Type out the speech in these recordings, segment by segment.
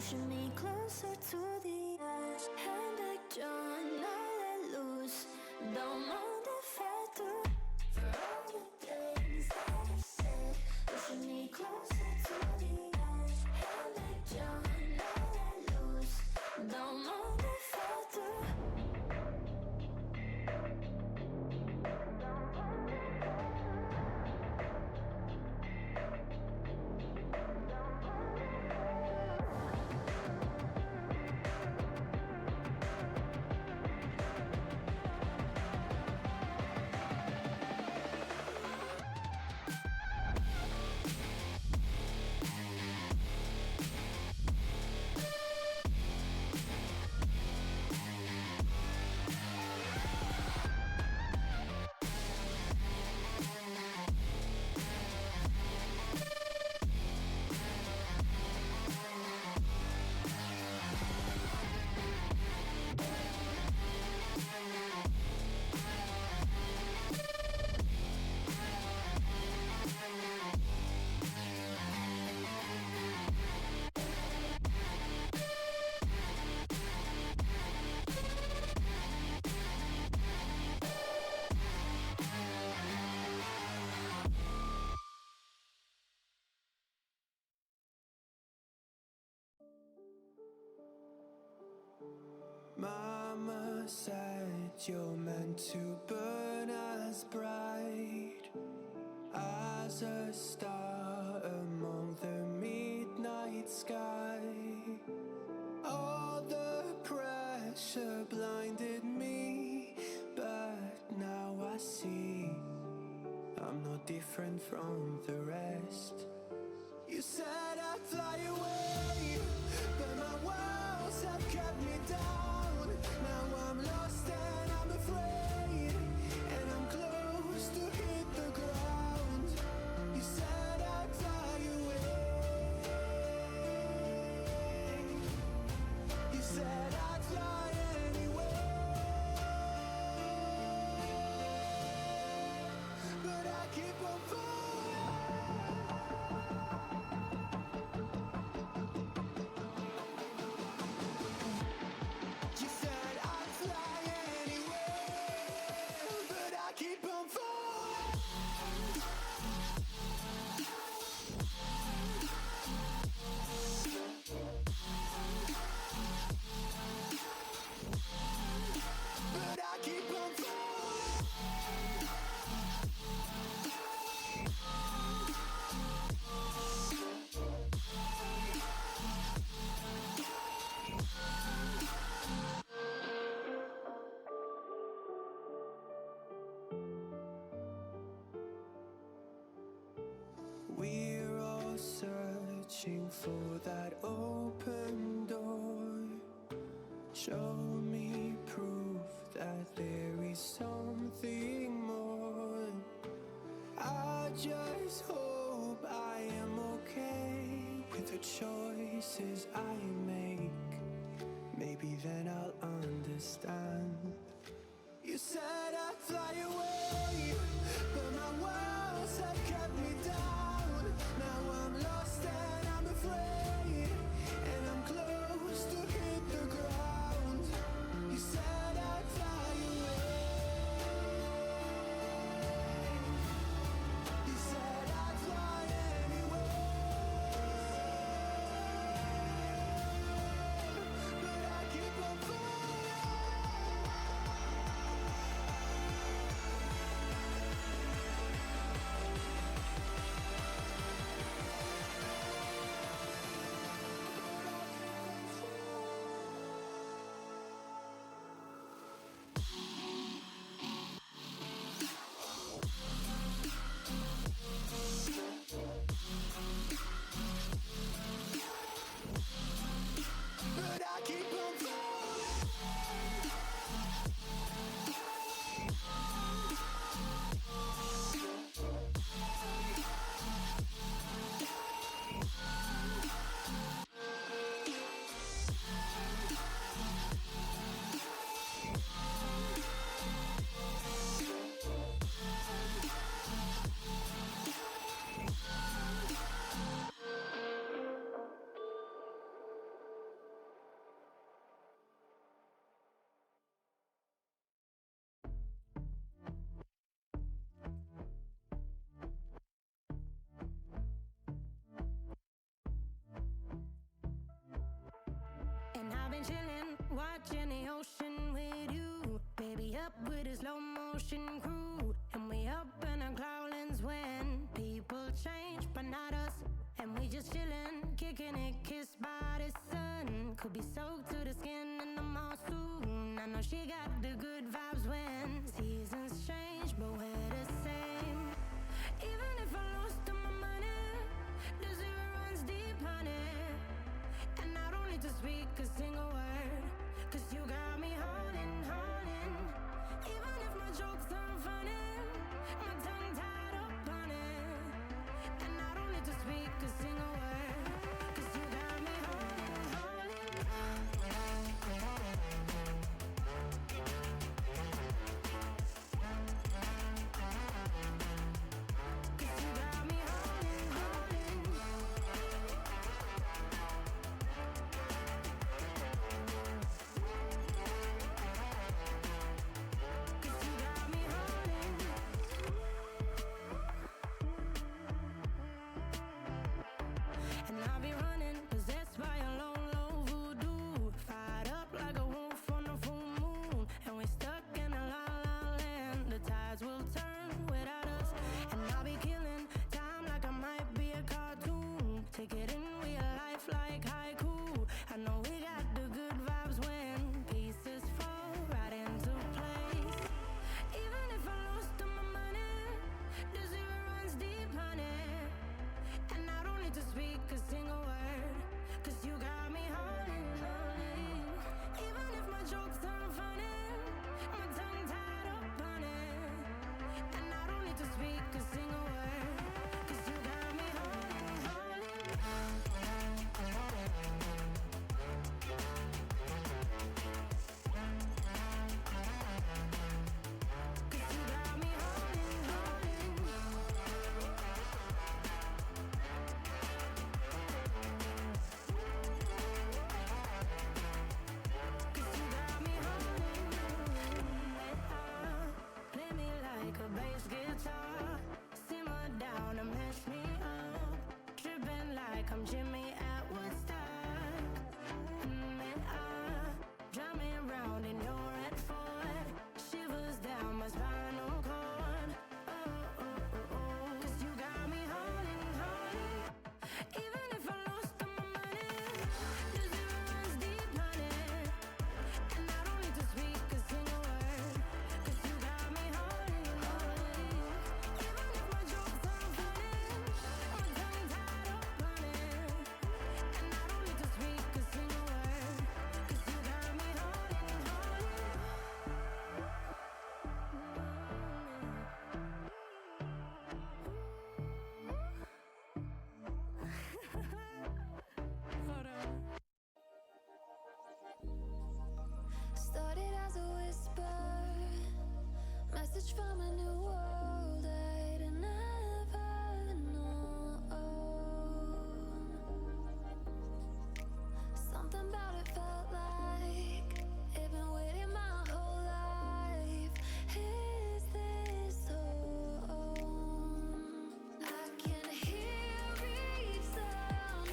pushing me closer to the edge. Hand like John, I let loose. Don't mind if I do. For all the things that I said, pushing me closer to the edge. Hand like John, I let loose. Don't mind if I do. Mama said you're meant to burn as bright as a star among the midnight sky. All the pressure blinded me, but now I see I'm no different from the rest. You said I'd fly away, but my walls have kept me down. Now I'm lost and I'm afraid, and I'm close to hit the ground. You said I'd fly away. You said I'd fly anyway, but I keep on falling. You said I'd fly anywhere, but I keep on falling. But I keep on falling. We're all searching for that open door. Show me proof that there is something more. I just hope I am okay with the choices I make. Maybe then I'll understand. You said I'd fly away, but my walls have kept me down. Now I'm lost and I'm afraid, and I'm close to hit the ground. You said I'd fly away. You said I'd fly anywhere, but I keep on falling. been chillin', watching the ocean with you. Baby up with a slow motion crew. And we up in our cloudlands when people change, but not us. And we just chillin', kicking it, kissed by the sun. Could be soaked to the skin in the monsoon. I know she got the good vibes when seasons change, but we're the same. Even if I lost all my money, the zero runs deep, honey. And I don't need to speak a single word, 'cause you got me holding, holding. Even if my jokes aren't funny, my tongue tied up on it. And I don't need to speak a single word, 'cause you got me holding, holding. 'Cause you got me holding, holding. Cause you got me holding. And I'll be running, possessed by a low, low voodoo. Fired up like a wolf on a full moon. And we're stuck in a la la land. The tides will turn without us. And I'll be killing time like I might be a cartoon. Take it in real life like haiku. I know we got the good vibes when pieces fall right into place. Even if I lost all my money, the zero runs deep, honey. And I don't need to speak a single word, 'cause you got me holding, holding. Even if my jokes aren't funny, my tongue tied up on it. And I don't need to speak a single word, 'cause you got me holding, holding. 'Cause you got me holding, holding. Cause you got me holding. Play me like a bass guitar. Simmer down and mess me up. Tripping like I'm Jimmy at Woodstock. Drive me around in your red Ford. Shivers down my spinal cord. Cause you got me holding, holding. Even if I lost all my money, the zero runs deep, honey. And I don't need to speak a single word, 'cause you got me holding, holding. Even if my jokes aren't funny, my tongue tied up on it. And I don't need to speak a single word, 'cause you got me holding, holding. Hold on. Started as a whisper, message from a new world I'd never known. Something about it felt like it'd been waiting my whole life. Is this home? I can hear each sound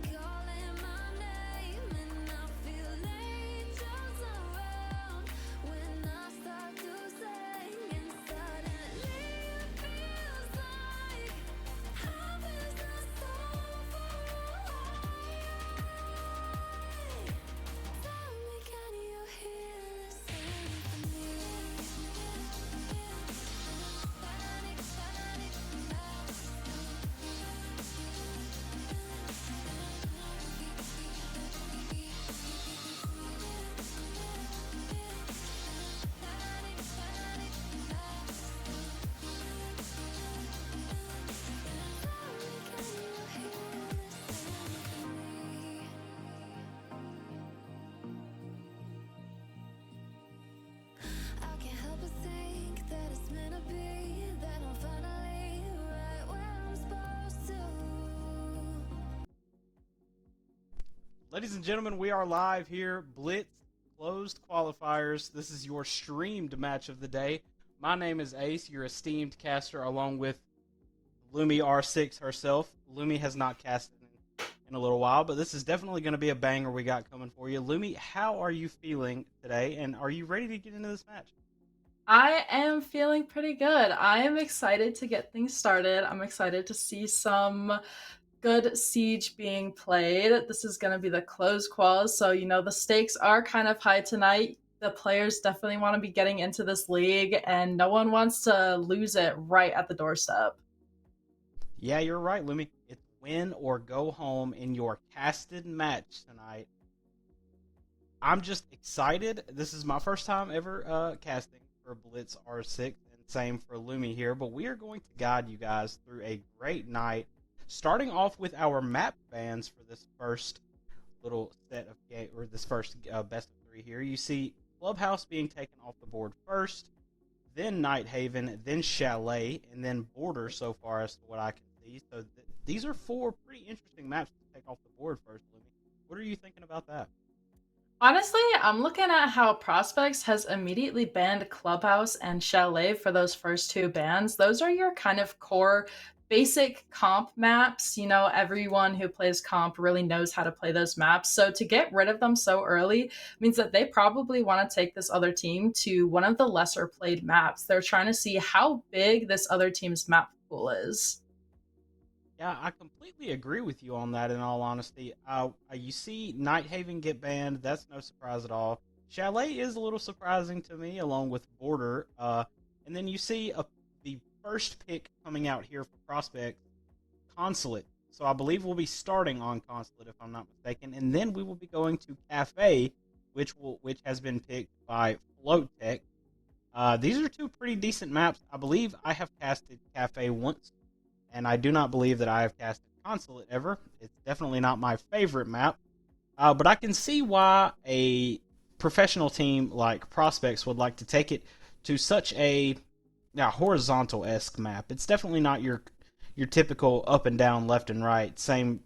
calling my name, and I feel angels around when I start to sing. And suddenly it feels like heaven's not so far away. Tell me, can you hear the symphony? Panic, panic, I can't help but think that it's meant to be, that I'm finally right where I'm supposed to. Ladies and gentlemen, we are live here. BLITZ closed qualifiers. This is your streamed match of the day. My name is Ace, your esteemed caster, along with Lumi R6 herself. Lumi has not casted in in a little while, but this is definitely going to be a banger we got coming for you. Lumi, how are you feeling today, and are you ready to get into this match? I am feeling pretty good. I am excited to get things started. I'm excited to see some good Siege being played. This is going to be the closed quals, so the stakes are kind of high tonight. The players definitely want to be getting into this league, and no one wants to lose it right at the doorstep. Yeah, you're right, Lumi. It's win or go home in your casted match tonight. I'm just excited. This is my first time ever casting for Blitz R6, and same for Lumi here. But we are going to guide you guys through a great night, starting off with our map bans for this first little set of game, or this first best of three here. You see Clubhouse being taken off the board first, then Night Haven, then Chalet, and then Border. So far as to what I can see, so these are four pretty interesting maps to take off the board first, Lumi. What are you thinking about that? Honestly, I'm looking at how Prospects has immediately banned Clubhouse and Chalet for those first two bans. Those are your kind of core basic comp maps. Everyone who plays comp really knows how to play those maps. So to get rid of them so early means that they probably want to take this other team to one of the lesser played maps. They're trying to see how big this other team's map pool is. Yeah, I completely agree with you on that. In all honesty, you see Night Haven get banned. That's no surprise at all. Chalet is a little surprising to me, along with Border. And then you see the first pick coming out here for Prospect, Consulate. So I believe we'll be starting on Consulate if I'm not mistaken, and then we will be going to Cafe, which has been picked by FloatTech. These are two pretty decent maps. I believe I have casted Cafe once, and I do not believe that I have casted Consulate ever. It's definitely not my favorite map, but I can see why a professional team like Prospects would like to take it to such a horizontal-esque map. It's definitely not your typical up and down, left and right. Same,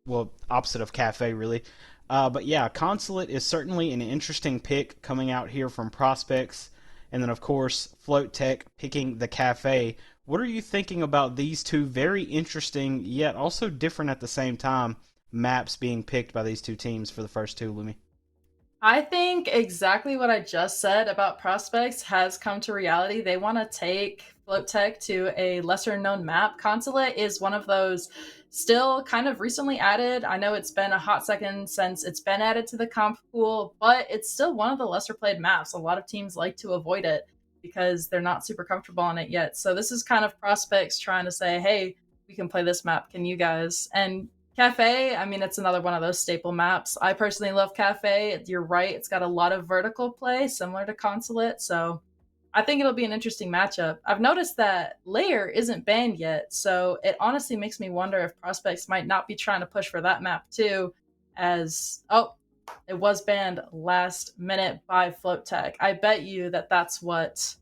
well, opposite of Cafe, really. But yeah, Consulate is certainly an interesting pick coming out here from Prospects. And then, of course, FloatTech picking the Cafe. What are you thinking about these two very interesting, yet also different at the same time, maps being picked by these two teams for the first two, Lumi? I think exactly what I just said about Prospects has come to reality. They want to take FloatTech to a lesser known map. Consulate is one of those still kind of recently added. I know it's been a hot second since it's been added to the comp pool, but it's still one of the lesser played maps. A lot of teams like to avoid it because they're not super comfortable on it yet. So this is kind of Prospects trying to say, hey, we can play this map. Can you guys? And Cafe, I mean, it's another one of those staple maps. I personally love Cafe. You're right, it's got a lot of vertical play, similar to Consulate, so I think it'll be an interesting matchup. I've noticed that Layer isn't banned yet, so it honestly makes me wonder if Prospects might not be trying to push for that map too, as, oh, it was banned last minute by FloatTech. I bet you that that's what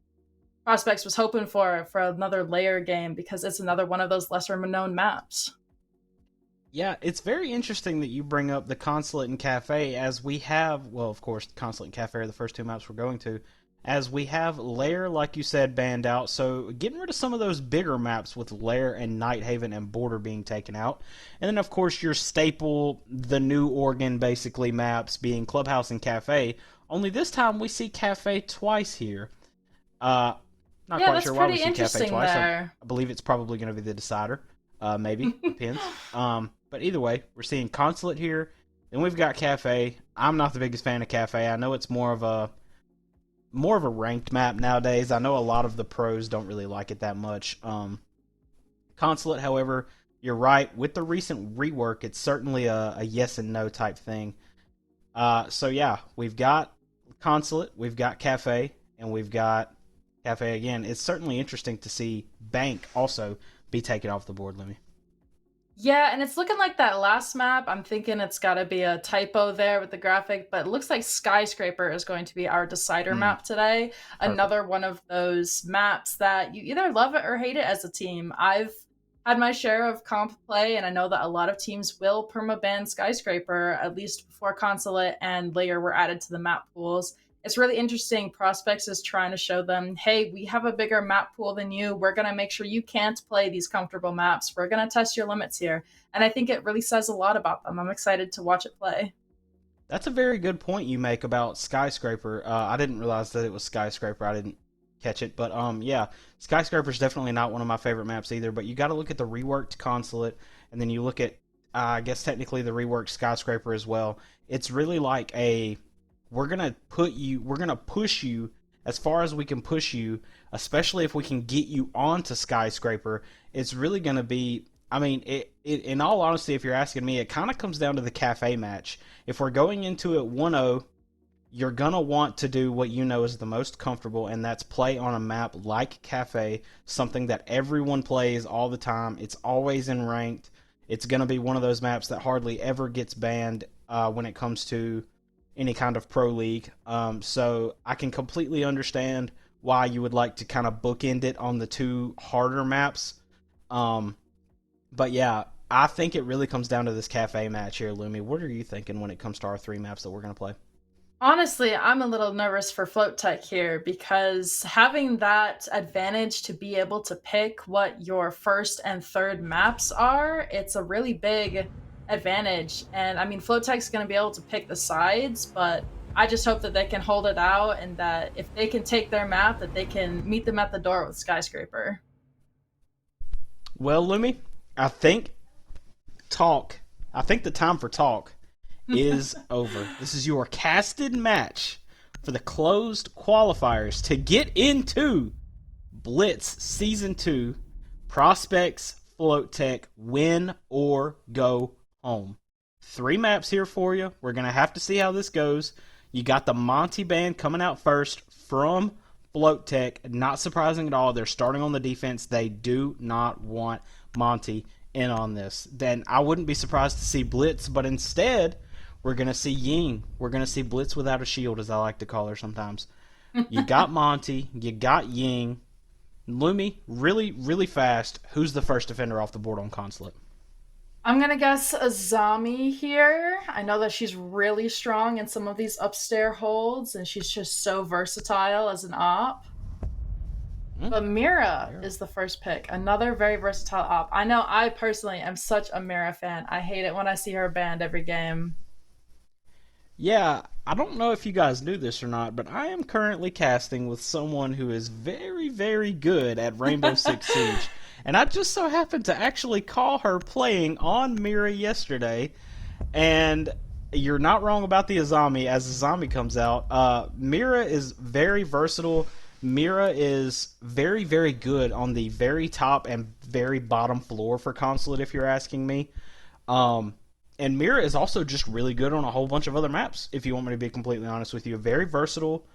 Prospects was hoping for another Layer game, because it's another one of those lesser known maps. Yeah, it's very interesting that you bring up the Consulate and Cafe, as we have, well, of course, Consulate and Cafe are the first two maps we're going to, as we have Lair, like you said, banned out. So getting rid of some of those bigger maps with Lair and Night Haven and Border being taken out. And then, of course, your staple, the New Oregon, basically, maps being Clubhouse and Cafe. Only this time we see Cafe twice here. Uh, Not Yeah, quite that's sure why we pretty see Cafe interesting twice. there. I believe it's probably going to be the decider. Maybe. Depends. But either way, we're seeing Consulate here. Then we've got Cafe. I'm not the biggest fan of Cafe. I know it's more of a ranked map nowadays. I know a lot of the pros don't really like it that much. Consulate, however, you're right. With the recent rework, it's certainly a yes and no type thing. So yeah, we've got Consulate, we've got Cafe, and we've got Cafe again. It's certainly interesting to see Bank also be taken off the board, Lemmy. Yeah, and it's looking like that last map. I'm thinking it's got to be a typo there with the graphic, but it looks like Skyscraper is going to be our decider map today. Perfect. Another one of those maps that you either love it or hate it as a team. I've had my share of comp play, and I know that a lot of teams will permaban Skyscraper, at least before Consulate and Layer were added to the map pools. it's really interesting. Prospects is trying to show them, hey, we have a bigger map pool than you. We're going to make sure you can't play these comfortable maps. We're going to test your limits here. And I think it really says a lot about them. I'm excited to watch it play. That's a very good point you make about Skyscraper. I didn't realize that it was Skyscraper. I didn't catch it, but yeah, Skyscraper is definitely not one of my favorite maps either. But you got to look at the reworked Consulate, and then you look at, I guess technically the reworked Skyscraper as well. It's really like a, we're gonna push you as far as we can push you, especially if we can get you onto Skyscraper. It's really gonna be, I mean, in all honesty, if you're asking me, it kind of comes down to the cafe match. If we're going into it 1-0, you're going to want to do what you know is the most comfortable, and that's play on a map like Cafe, something that everyone plays all the time. It's always in ranked. It's going to be one of those maps that hardly ever gets banned when it comes to any kind of pro league. So I can completely understand why you would like to kind of bookend it on the two harder maps. But yeah, I think it really comes down to this Cafe match here, Lumi. What are you thinking when it comes to our three maps that we're going to play? Honestly, I'm a little nervous for FloatTech here because having that advantage to be able to pick what your first and third maps are, it's a really big advantage. And I mean, FloatTech's going to be able to pick the sides, but I just hope that they can hold it out and that if they can take their map, that they can meet them at the door with Skyscraper. Well, Lumi, I think the time for talk is over. This is your casted match for the closed qualifiers to get into Blitz Season 2, Prospects FloatTech, win or go home. 3 maps here for you. We're going to have to see how this goes. You got the Monty band coming out first from FloatTech. Not surprising at all. They're starting on the defense. They do not want Monty in on this. Then I wouldn't be surprised to see Blitz, but instead we're going to see Ying. We're going to see Blitz without a shield, as I like to call her sometimes. You got Monty. You got Ying. Lumi, really, really fast, who's the first defender off the board on Consulate? I'm going to guess Azami here. I know that she's really strong in some of these upstairs holds, and she's just so versatile as an op. But Mira is the first pick. Another very versatile op. I know I personally am such a Mira fan. I hate it when I see her banned every game. Yeah, I don't know if you guys knew this or not, but I am currently casting with someone who is very, very good at Rainbow Six Siege. And I just so happened to actually call her playing on Mira yesterday. And you're not wrong about the Azami as Azami comes out. Mira is very versatile. Mira is very, very good on the very top and very bottom floor for Consulate, if you're asking me. And Mira is also just really good on a whole bunch of other maps, if you want me to be completely honest with you. Very versatile,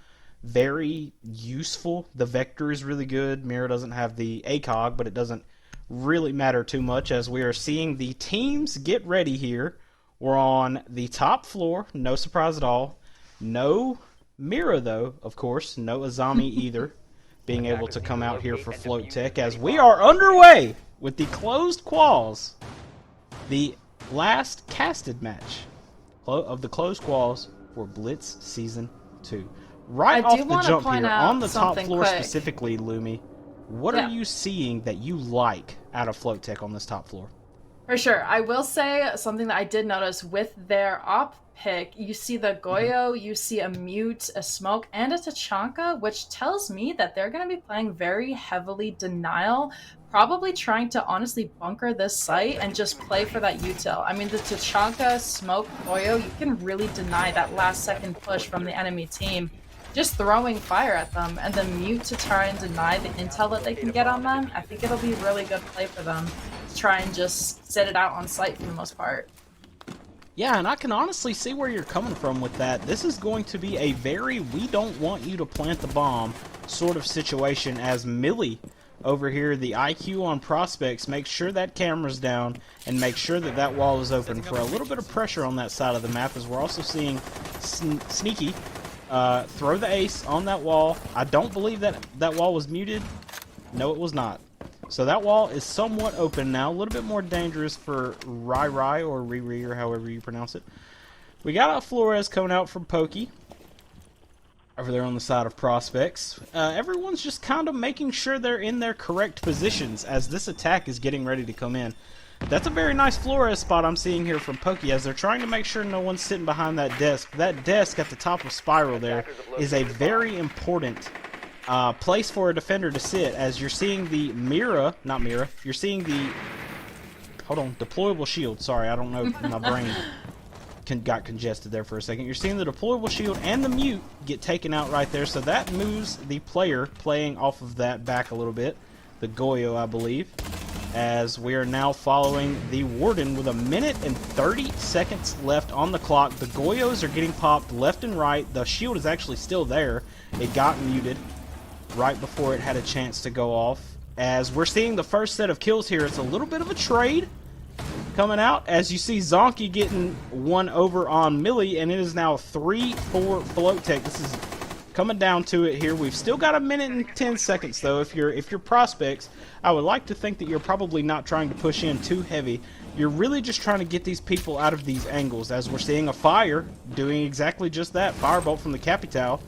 very useful. The Vector is really good. Mira doesn't have the ACOG, but it doesn't really matter too much as we are seeing the teams get ready here. We're on the top floor, no surprise at all. No Mira, though, of course. No Azami either, being able to come out here for FloatTech as we are underway with the closed Quals. The last casted match of the closed Quals for Blitz Season 2. Right off the jump here, on the top floor specifically, Lumi, what are you seeing that you like out of FloatTech on this top floor? For sure. I will say something that I did notice with their op pick, you see the Goyo, you see a Mute, a Smoke, and a Tachanka, which tells me that they're going to be playing very heavily Denial, probably trying to honestly bunker this site and just play for that util. I mean, the Tachanka, Smoke, Goyo, you can really deny that last second push from the enemy team, just throwing fire at them, and the Mute to try and deny the intel that they can get on them. I think it'll be a really good play for them to try and just sit it out on site for the most part. Yeah, and I can honestly see where you're coming from with that. This is going to be a very we don't want you to plant the bomb sort of situation as Millie over here, the IQ on prospects, makes sure that camera's down and make sure that that wall is open for a little bit of pressure on that side of the map, as we're also seeing Sneaky throw the ace on that wall. I don't believe that that wall was muted. No, it was not. So that wall is somewhat open now, a little bit more dangerous for Rai Rai or Riri or however you pronounce it. We got a Flores coming out from Pokey. Over there on the side of prospects, everyone's just kind of making sure they're in their correct positions as this attack is getting ready to come in. That's a very nice Flores spot I'm seeing here from Pokey as they're trying to make sure no one's sitting behind that desk. That desk at the top of Spiral there is a very important place for a defender to sit, as you're seeing the you're seeing the, deployable shield. Sorry, I don't know, my brain got congested there for a second. You're seeing the deployable shield and the mute get taken out right there, so that moves the player playing off of that back a little bit, the Goyo, I believe, as we are now following the Warden with 1 minute and 30 seconds left on the clock. The Goyos are getting popped left and right. The shield is actually still there. It got muted right before it had a chance to go off. As we're seeing the first set of kills here, it's a little bit of a trade coming out, as you see Zonky getting one over on Millie, and it is now 3 for FloatTech. This is coming down to it here. We've still got 1 minute and 10 seconds though. If you're prospects, I would like to think that you're probably not trying to push in too heavy. You're really just trying to get these people out of these angles, as we're seeing a fire doing exactly just that. Firebolt from the Capital,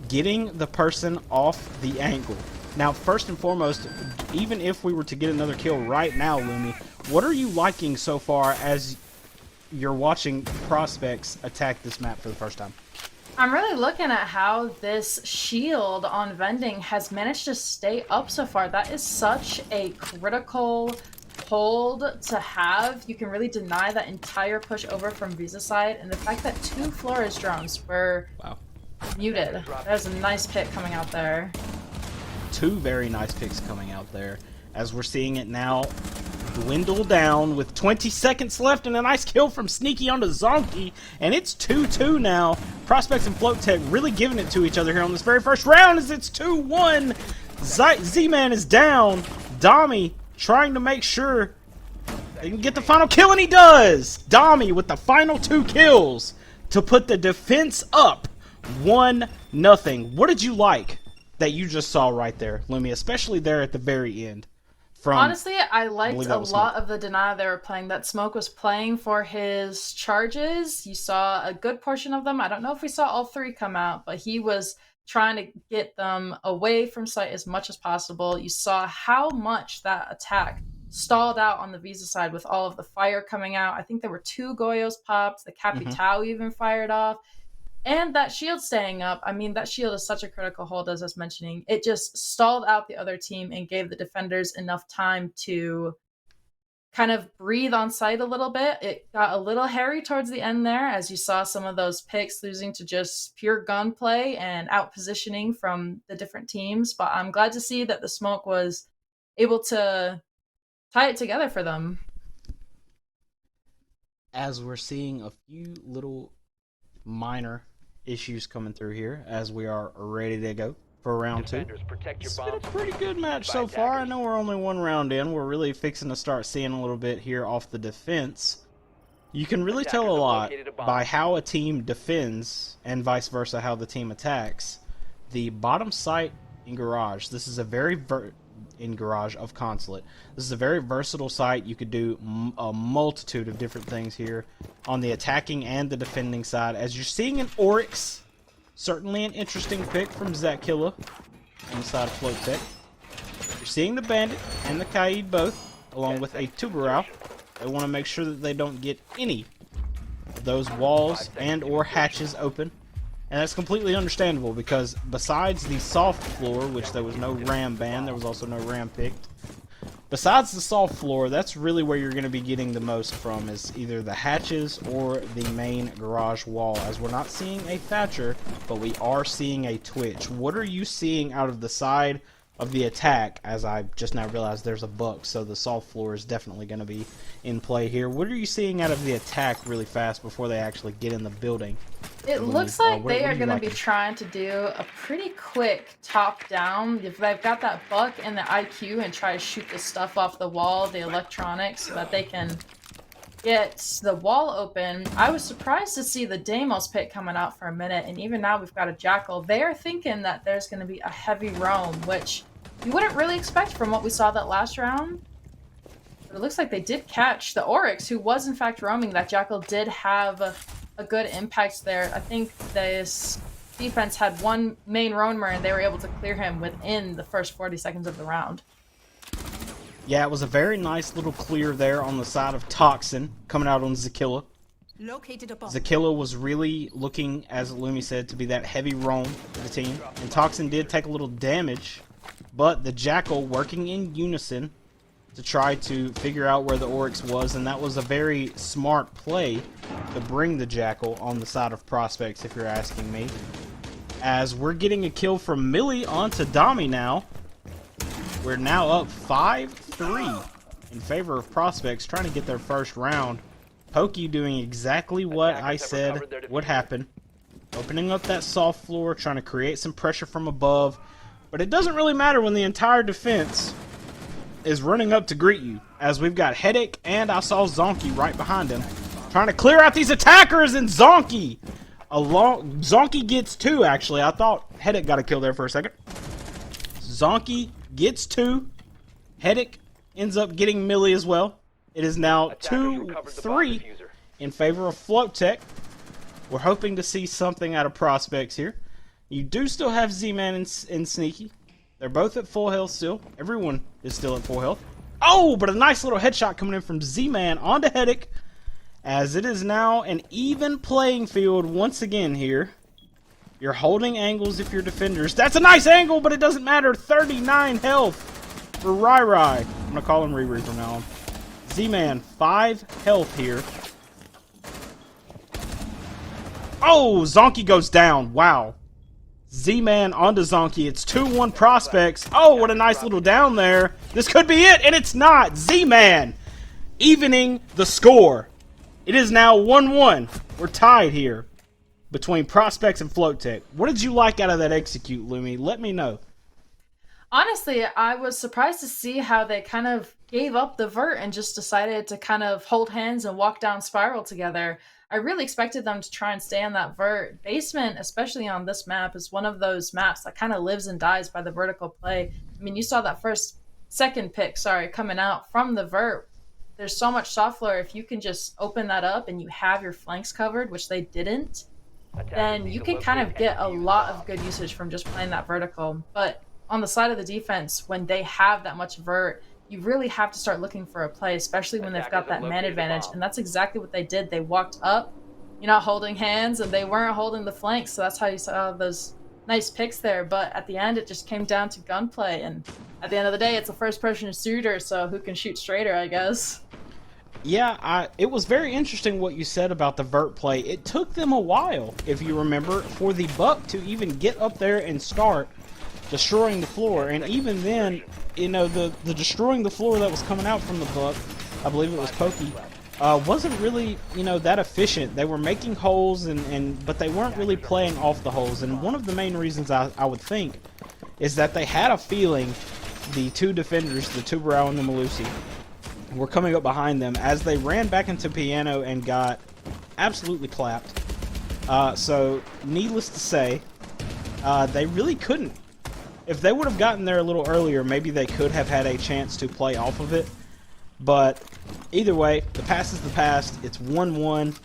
getting the person off the angle. Now, first and foremost, even if we were to get another kill right now, Lumi, what are you liking so far as you're watching prospects attack this map for the first time? I'm really looking at how this shield on vending has managed to stay up so far. That is such a critical hold to have. You can really deny that entire push over from Visa side, and the fact that 2 Flores drones were muted. There's a nice pick coming out there. 2 very nice picks coming out there, as we're seeing it now dwindle down with 20 seconds left, and a nice kill from Sneaky onto Zonky, and it's 2-2 now. Prospects and FloatTech really giving it to each other here on this very first round, as it's 2-1. Z-Man is down. Dami trying to make sure they can get the final kill, and he does! Dami with the final 2 kills to put the defense up 1-0. What did you like that you just saw right there, Lumi, especially there at the very end? Honestly, I liked a lot of the denial they were playing. That Smoke was playing for his charges. You saw a good portion of them. I don't know if we saw all 3 come out, but he was trying to get them away from sight as much as possible. You saw how much that attack stalled out on the Visa side with all of the fire coming out. I think there were 2 Goyos popped. The Capital even fired off. And that shield staying up. I mean, that shield is such a critical hold, as I was mentioning. It just stalled out the other team and gave the defenders enough time to kind of breathe on site a little bit. It got a little hairy towards the end there, as you saw some of those picks losing to just pure gunplay and out positioning from the different teams. But I'm glad to see that the Smoke was able to tie it together for them. As we're seeing a few little minor issues coming through here as we are ready to go for round 2. It's been a pretty good match so far. I know we're only 1 round in. We're really fixing to start seeing a little bit here off the defense. You can really tell a lot by how a team defends and vice versa how the team attacks. The bottom site in Garage, this is a very in Garage of Consulate. This is a very versatile site. You could do a multitude of different things here on the attacking and the defending side. As you're seeing an Oryx, certainly an interesting pick from Zakilla on the side of FloatTech. You're seeing the Bandit and the Kaid both, along with a Tubarao. They want to make sure that they don't get any of those walls and or hatches open. And that's completely understandable, because besides the soft floor, which there was no ram ban, there was also no ram picked. Besides the soft floor, that's really where you're going to be getting the most from, is either the hatches or the main garage wall, as we're not seeing a Thatcher, but we are seeing a Twitch. What are you seeing out of the side of the attack, as I just now realized there's a buck, so the soft floor is definitely going to be in play here. What are you seeing out of the attack really fast before they actually get in the building? It looks like they are going to be trying to do a pretty quick top-down. If they've got that buck and the IQ, and try to shoot the stuff off the wall, the electronics, so that they can get the wall open. I was surprised to see the Deimos pick coming out for a minute, and even now we've got a Jackal. They are thinking that there's going to be a heavy roam, which you wouldn't really expect from what we saw that last round. But it looks like they did catch the Oryx, who was in fact roaming. That Jackal did have a good impact there. I think this defense had one main roamer and they were able to clear him within the first 40 seconds of the round. Yeah, it was a very nice little clear there on the side of Toxin coming out on Zakilla. Zakilla was really looking, as Lumi said, to be that heavy roam for the team. And Toxin did take a little damage, but the Jackal working in unison to try to figure out where the Oryx was, and that was a very smart play to bring the Jackal on the side of Prospects, if you're asking me. As we're getting a kill from Millie onto Dami now. We're now up 5-3 in favor of Prospects, trying to get their first round. Pokey doing exactly what I said would happen. Opening up that soft floor, trying to create some pressure from above. But it doesn't really matter when the entire defense is running up to greet you, as we've got Headache and I saw Zonky right behind him, trying to clear out these attackers, and Zonky gets 2, actually. I thought Headache got a kill there for a second. Zonky gets 2. Headache ends up getting Millie as well. It is now 2-3 in favor of FloatTech. We're hoping to see something out of Prospects here. You do still have Z-Man and Sneaky. They're both at full health still. Everyone is still at full health. Oh, but a nice little headshot coming in from Z-Man onto Headache, as it is now an even playing field once again here. You're holding angles if you're defenders. That's a nice angle, but it doesn't matter. 39 health for Rai Rai. I'm going to call him Riri from now on. Z-Man, 5 health here. Oh, Zonky goes down. Wow. Z-Man onto Zonky. It's 2-1 Prospects. Oh, what a nice little down there. This could be it, and it's not. Z-Man evening the score. It is now 1-1. We're tied here between Prospects and FloatTech. What did you like out of that execute, Lumi? Let me know. Honestly, I was surprised to see how they kind of gave up the vert and just decided to kind of hold hands and walk down Spiral together. I really expected them to try and stay on that vert. Basement, especially on this map, is one of those maps that kind of lives and dies by the vertical play. I mean, you saw that second pick, coming out from the vert. There's so much soft floor. If you can just open that up and you have your flanks covered, which they didn't, then you can kind of get a lot of good usage from just playing that vertical. But on the side of the defense, when they have that much vert, you really have to start looking for a play, especially when they've got that man advantage. And that's exactly what they did. They walked up, you're not holding hands, and they weren't holding the flanks. So that's how you saw those nice picks there. But at the end, it just came down to gunplay. And at the end of the day, it's a first-person shooter, so who can shoot straighter, I guess. Yeah, it was very interesting what you said about the vert play. It took them a while, if you remember, for the Buck to even get up there and start destroying the floor. And even then, you know, the destroying the floor that was coming out from the Buck, I believe it was Pokey, wasn't really, you know, that efficient. They were making holes, but they weren't really playing off the holes. And one of the main reasons I would think is that they had a feeling the two defenders, the Tubarão and the Malusi, were coming up behind them as they ran back into Piano and got absolutely clapped. So, needless to say, they really couldn't. If they would have gotten there a little earlier, maybe they could have had a chance to play off of it. But either way, the past is the past. It's 1-1.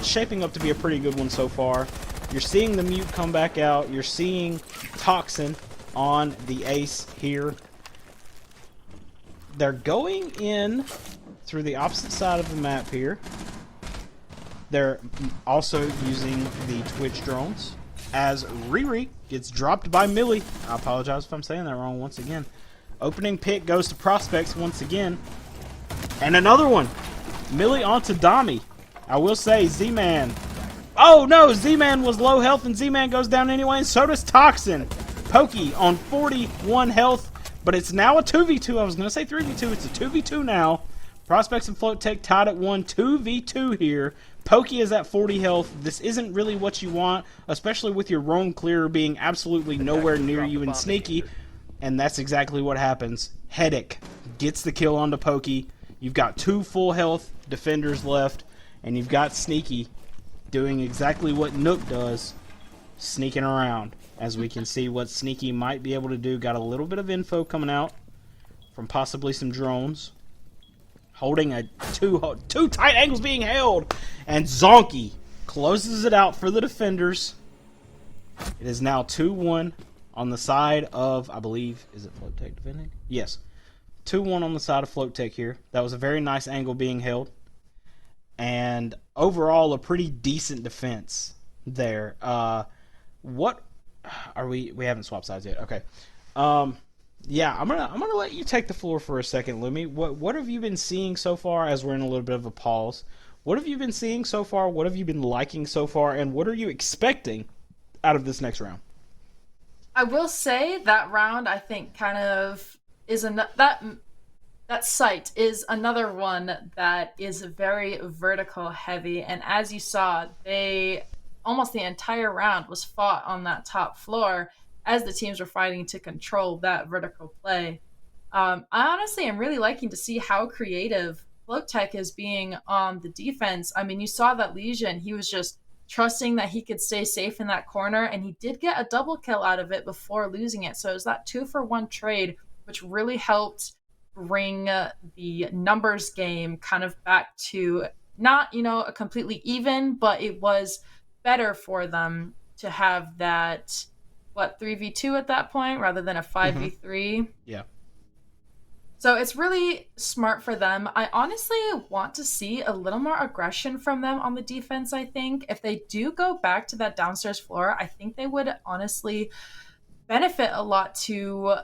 Shaping up to be a pretty good one so far. You're seeing the Mute come back out. You're seeing Toxin on the Ace here. They're going in through the opposite side of the map here. They're also using the Twitch drones. As Riri gets dropped by Millie. I apologize if I'm saying that wrong once again. Opening pick goes to Prospects once again. And another one. Millie onto Dami. I will say Z-Man. Oh no, Z-Man was low health and Z-Man goes down anyway, and so does Toxin. Pokey on 41 health, but it's now a 2v2. I was going to say 3v2. It's a 2v2 now. Prospects and FloatTech tied at 2v2 here. Pokey is at 40 health. This isn't really what you want, especially with your roam clearer being absolutely nowhere near you and Sneaky. And that's exactly what happens. Headache gets the kill onto Pokey. You've got 2 full health defenders left, and you've got Sneaky doing exactly what Nook does, sneaking around. As we can see what Sneaky might be able to do. Got a little bit of info coming out from possibly some drones. Holding a two tight angles being held. And Zonky closes it out for the defenders. It is now 2-1 on the side of, I believe, is it FloatTech defending? Yes. 2-1 on the side of FloatTech here. That was a very nice angle being held. And overall, a pretty decent defense there. What are we haven't swapped sides yet. Okay. Yeah, I'm gonna let you take the floor for a second, Lumi. What have you been seeing so far as we're in a little bit of a pause? What have you been seeing so far? What have you been liking so far? And what are you expecting out of this next round? I will say that round, I think, kind of is that site is another one that is very vertical heavy, and as you saw, they almost the entire round was fought on that top floor as the teams were fighting to control that vertical play. I honestly am really liking to see how creative FloatTech is being on the defense. I mean, you saw that Legion, he was just trusting that he could stay safe in that corner, and he did get a double kill out of it before losing it. So it was that 2-for-1 trade, which really helped bring the numbers game kind of back to not, a completely even, but it was better for them to have that, 3v2 at that point rather than a 5v3. Yeah. So it's really smart for them. I honestly want to see a little more aggression from them on the defense, I think. If they do go back to that downstairs floor, I think they would honestly benefit a lot to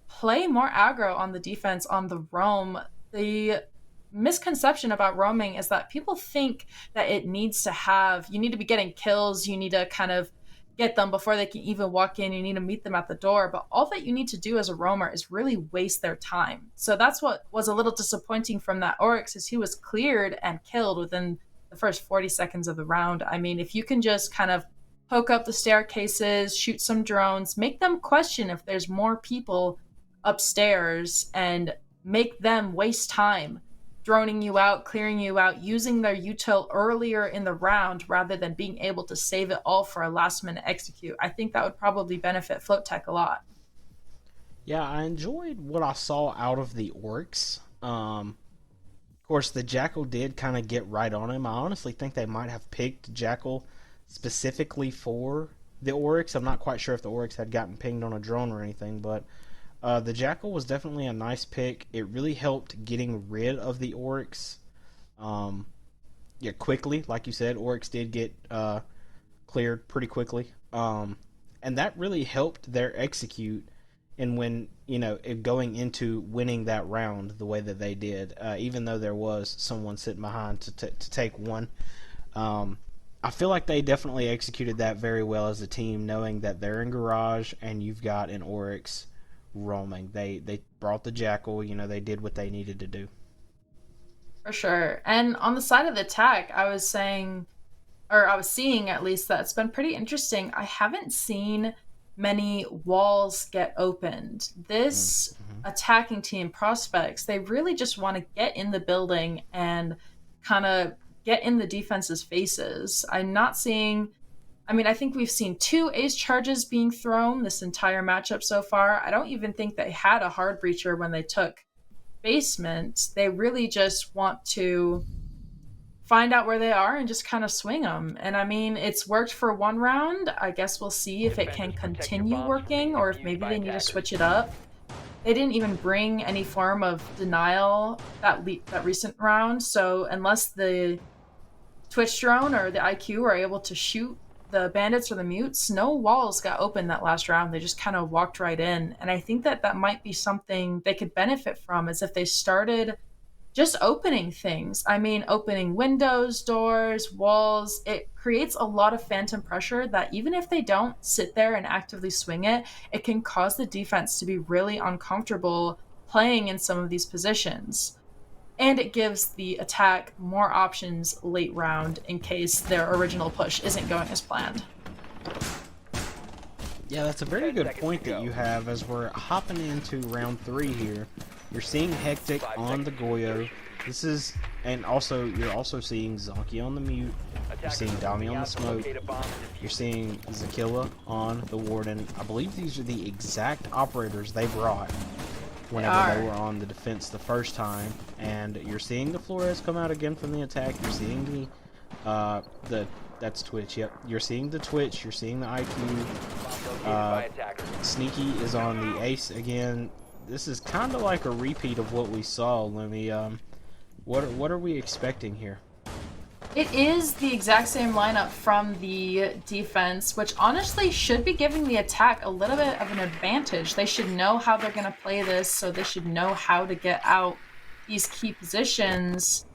play more aggro on the defense on the roam. The misconception about roaming is that people think that you need to be getting kills, you need to kind of get them before they can even walk in, you need to meet them at the door, but all that you need to do as a roamer is really waste their time. So that's what was a little disappointing from that Oryx, is he was cleared and killed within the first 40 seconds of the round. I mean, if you can just kind of poke up the staircases, shoot some drones, make them question if there's more people upstairs, and make them waste time droning you out, clearing you out, using their util earlier in the round rather than being able to save it all for a last minute execute. I think that would probably benefit FloatTech a lot. Yeah, I enjoyed what I saw out of the Oryx. Of course, the Jackal did kind of get right on him. I honestly think they might have picked Jackal specifically for the Oryx. I'm not quite sure if the Oryx had gotten pinged on a drone or anything, but the Jackal was definitely a nice pick. It really helped getting rid of the Oryx quickly. Like you said, Oryx did get cleared pretty quickly. And that really helped their execute and when, going into winning that round the way that they did, even though there was someone sitting behind to take one. I feel like they definitely executed that very well as a team, knowing that they're in garage and you've got an Oryx roaming. They brought the Jackal, they did what they needed to do. For sure. And on the side of the attack, I was seeing at least, that it's been pretty interesting. I haven't seen many walls get opened. This attacking team, Prospects, they really just want to get in the building and kind of get in the defense's faces. I think we've seen 2 ace charges being thrown this entire matchup so far. I don't even think they had a hard breacher when they took basement. They really just want to find out where they are and just kind of swing them. And I mean, it's worked for one round. I guess we'll see if it can continue working or if maybe they need to switch it up. They didn't even bring any form of denial that recent round. So unless the Twitch drone or the IQ were able to shoot the bandits or the mutes, no walls got open that last round. They just kind of walked right in. And I think that might be something they could benefit from, is if they started just opening things. I mean, opening windows, doors, walls. It creates a lot of phantom pressure that even if they don't sit there and actively swing it, it can cause the defense to be really uncomfortable playing in some of these positions. And it gives the attack more options late round in case their original push isn't going as planned. Yeah, that's a very good point that you have as we're hopping into round 3 here. You're seeing Hectic on the Goyo. You're also seeing Zonky on the mute. You're seeing Dami on the smoke. You're seeing Zakilla on the Warden. I believe these are the exact operators they brought whenever they were on the defense the first time. And you're seeing the Flores come out again from the attack. You're seeing That's Twitch. Yep, you're seeing the Twitch. You're seeing the IQ. Sneaky is on the Ace again. This is kind of like a repeat of what we saw. Let me. What are we expecting here? It is the exact same lineup from the defense, which honestly should be giving the attack a little bit of an advantage. They should know how they're going to play this, so they should know how to get out these key positions.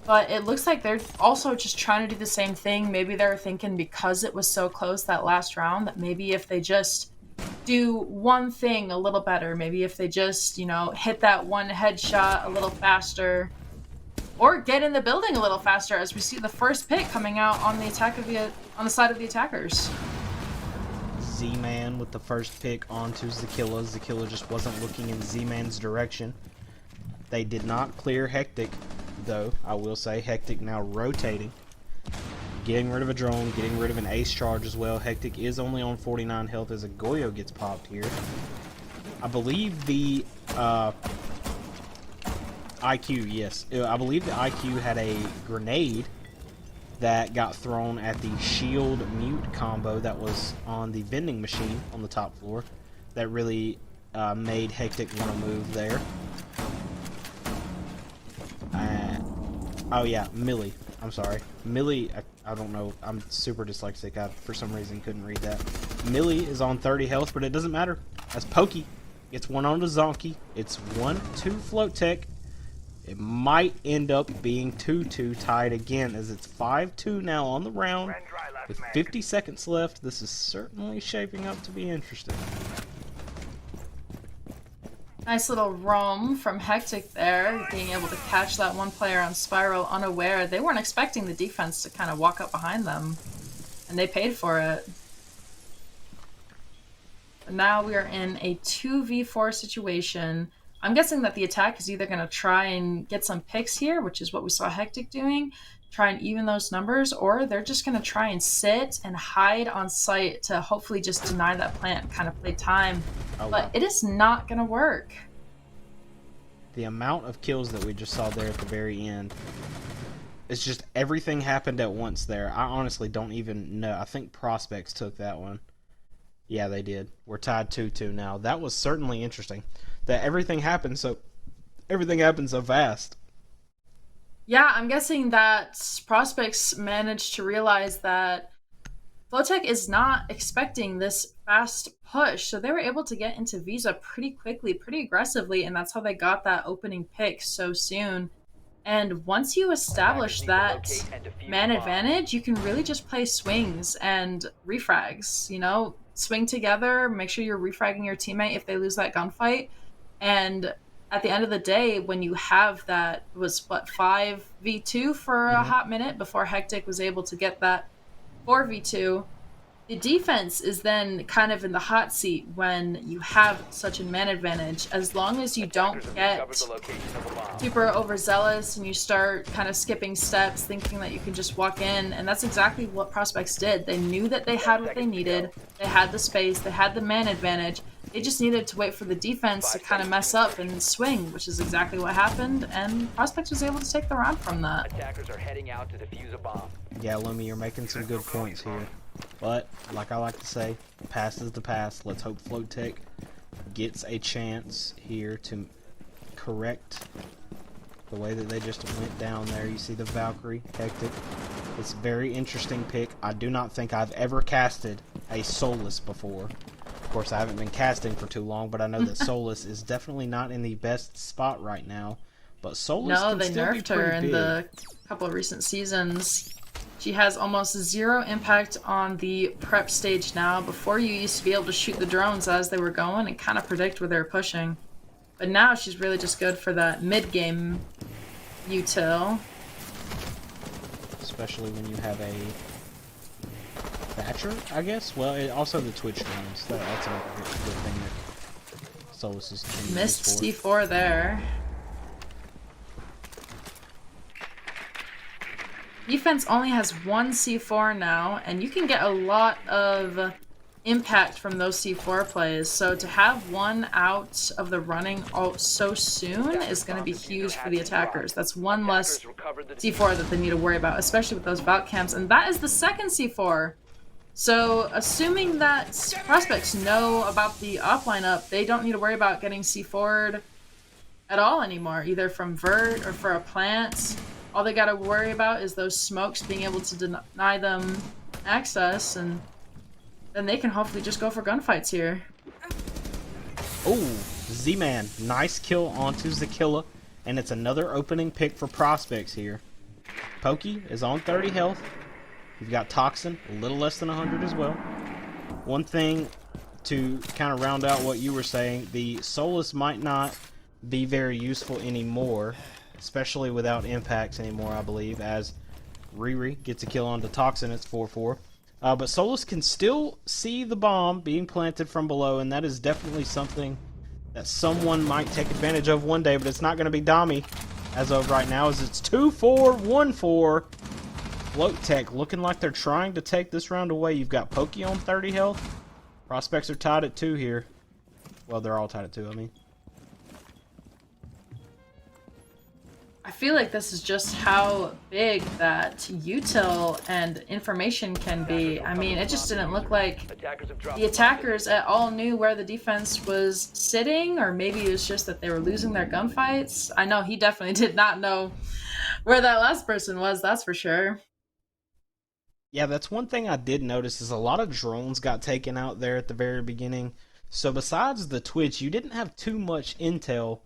But it looks like they're also just trying to do the same thing. Maybe they're thinking because it was so close that last round that maybe if they just do one thing a little better, maybe if they just, you know, hit that one headshot a little faster, or get in the building a little faster, as we see the first pick coming out on the side of the attackers. Z-Man with the first pick onto Zakilla. Zakilla just wasn't looking in Z-Man's direction. They did not clear Hectic, though. I will say Hectic now rotating, getting rid of a drone, getting rid of an ace charge as well. Hectic is only on 49 health as a Goyo gets popped here. I believe the IQ, yes. I believe the IQ had a grenade that got thrown at the shield mute combo that was on the vending machine on the top floor that really made Hectic want to move there. Oh yeah, Millie. I'm sorry. Millie, I don't know. I'm super dyslexic. I, for some reason, couldn't read that. Millie is on 30 health, but it doesn't matter. That's Pokey. It's one on the Zonky. It's 1-2 FloatTech. It might end up being 2-2 tied again, as it's 5-2 now on the round with 50 seconds left. This is certainly shaping up to be interesting. Nice little roam from Hectic there, being able to catch that one player on Spiral unaware. They weren't expecting the defense to kind of walk up behind them, and they paid for it. But now we are in a 2v4 situation. I'm guessing that the attack is either going to try and get some picks here, which is what we saw Hectic doing, try and even those numbers, or they're just going to try and sit and hide on site to hopefully just deny that plant and kind of play time. Oh, but wow. It is not going to work. The amount of kills that we just saw there at the very end, it's just everything happened at once there. I honestly don't even know. I think Prospects took that one. Yeah, they did. We're tied 2-2 now. That was certainly interesting. That everything happened so fast. Yeah, I'm guessing that Prospects managed to realize that FloatTech is not expecting this fast push, so they were able to get into Visa pretty quickly, pretty aggressively, and that's how they got that opening pick so soon. And once you establish that man advantage, you can really just play swings and refrags, you know? Swing together, make sure you're refragging your teammate if they lose that gunfight. And at the end of the day, when you have that, was what, 5v2 for a hot minute before Hectic was able to get that 4v2, the defense is then kind of in the hot seat when you have such a man advantage. As long as you don't get super overzealous and you start kind of skipping steps, thinking that you can just walk in, and that's exactly what Prospects did. They knew that they had what they needed. They had the space. They had the man advantage. They just needed to wait for the defense to kind of mess up and swing, which is exactly what happened, and Prospects was able to take the round from that. Attackers are heading out to defuse a bomb. Yeah, Lumi, you're making some good points here. But, like I like to say, the past is the past. Let's hope FloatTech gets a chance here to correct the way that they just went down there. You see the Valkyrie, Hectic. It's a very interesting pick. I do not think I've ever casted a Solus before. Of course, I haven't been casting for too long, but I know that Solus is definitely not in the best spot right now. But Solus No, can they still be nerfed her pretty in big. the couple of recent seasons. She has almost zero impact on the prep stage now. Before, you used to be able to shoot the drones as they were going and kind of predict where they were pushing. But now she's really just good for that mid-game util. Especially when you have a Thatcher, I guess? Well, also the Twitch drones. That's another good thing that Solus is being Missed used for. C4 there. Defense only has one C4 now, and you can get a lot of impact from those C4 plays. So to have one out of the running so soon is going to be huge for the attackers. That's one less C4 that they need to worry about, especially with those Valk cams. And that is the second C4. So assuming that prospects know about the op lineup, they don't need to worry about getting C4'd at all anymore, either from Vert or for a plant. All they gotta worry about is those smokes being able to deny them access, and then they can hopefully just go for gunfights here. Oh, Z-Man, nice kill onto Zakilla, and it's another opening pick for prospects here. Pokey is on 30 health. You've got Toxin, a little less than 100 as well. One thing to kind of round out what you were saying, the Solus might not be very useful anymore, especially without impacts anymore, I believe, as Riri gets a kill onto Toxin. It's 4-4. But Solus can still see the bomb being planted from below, and that is definitely something that someone might take advantage of one day, but it's not going to be Dami as of right now, as it's 2-4, 1-4. FloatTech looking like they're trying to take this round away. You've got Pokey on 30 health. Prospects are tied at 2 here. Well, they're all tied at 2, I mean. I feel like this is just how big that util and information can be. I mean, it just didn't look like the attackers at all knew where the defense was sitting, or maybe it was just that they were losing their gunfights. I know he definitely did not know where that last person was, that's for sure. Yeah, that's one thing I did notice is a lot of drones got taken out there at the very beginning. So besides the Twitch, you didn't have too much intel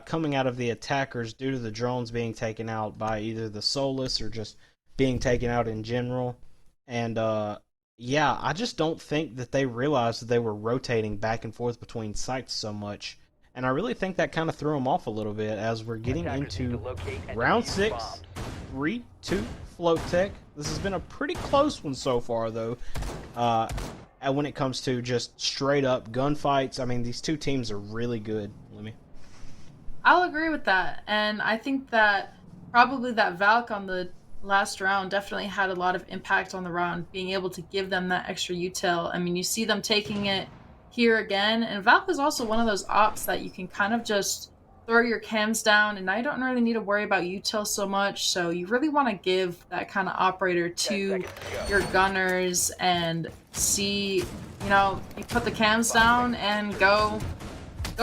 coming out of the attackers due to the drones being taken out by either the Solus or just being taken out in general. And yeah, I just don't think that they realized that they were rotating back and forth between sites so much. And I really think that kind of threw them off a little bit as we're getting into round 6, 3-2 FloatTech. This has been a pretty close one so far, though. When it comes to just straight up gunfights, I mean, these two teams are really good. I'll agree with that, and I think that probably that Valk on the last round definitely had a lot of impact on the round, being able to give them that extra util. I mean, you see them taking it here again, and Valk is also one of those ops that you can kind of just throw your cams down, and I don't really need to worry about util so much, so you really want to give that kind of operator to your gunners and see, you know, you put the cams down and go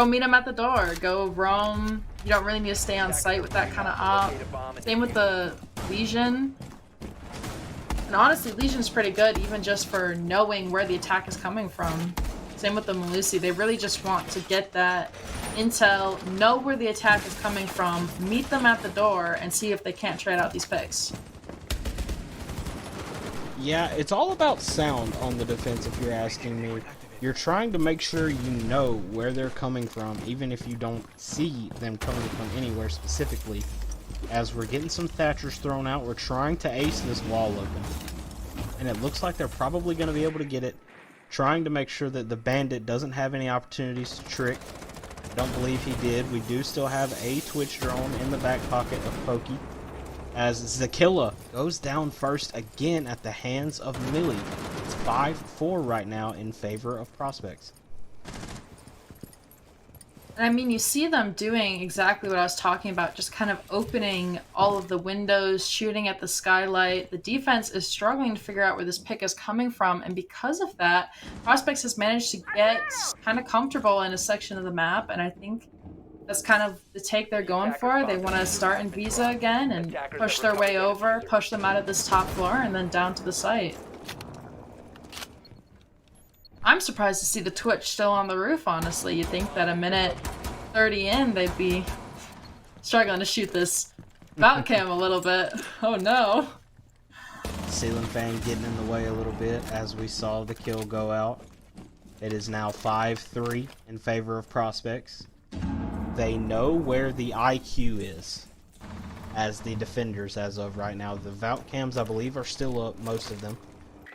meet them at the door, go roam. You don't really need to stay on site with that kind of op. Same with the Legion. And honestly, Legion's pretty good, even just for knowing where the attack is coming from. Same with the Melusi. They really just want to get that intel, know where the attack is coming from, meet them at the door, and see if they can't trade out these picks. Yeah, it's all about sound on the defense, if you're asking me. You're trying to make sure you know where they're coming from, even if you don't see them coming from anywhere specifically. As we're getting some Thatchers thrown out, we're trying to ace this wall open. And it looks like they're probably going to be able to get it. Trying to make sure that the Bandit doesn't have any opportunities to trick. I don't believe he did. We do still have a Twitch drone in the back pocket of Pokey. As Zakilla goes down first again at the hands of Millie. It's 5-4 right now in favor of prospects. And I mean, you see them doing exactly what I was talking about, just kind of opening all of the windows, shooting at the skylight. The defense is struggling to figure out where this pick is coming from, and because of that, prospects has managed to get kind of comfortable in a section of the map, and I think that's kind of the take they're going for. They want to start in Visa again and push their way over, push them out of this top floor, and then down to the site. I'm surprised to see the Twitch still on the roof, honestly. You'd think that a minute 30 in, they'd be struggling to shoot this Valk cam a little bit. Oh no. Ceiling fan getting in the way a little bit as we saw the kill go out. It is now 5-3 in favor of prospects. They know where the IQ is as the defenders as of right now. The Valk cams, I believe, are still up, most of them.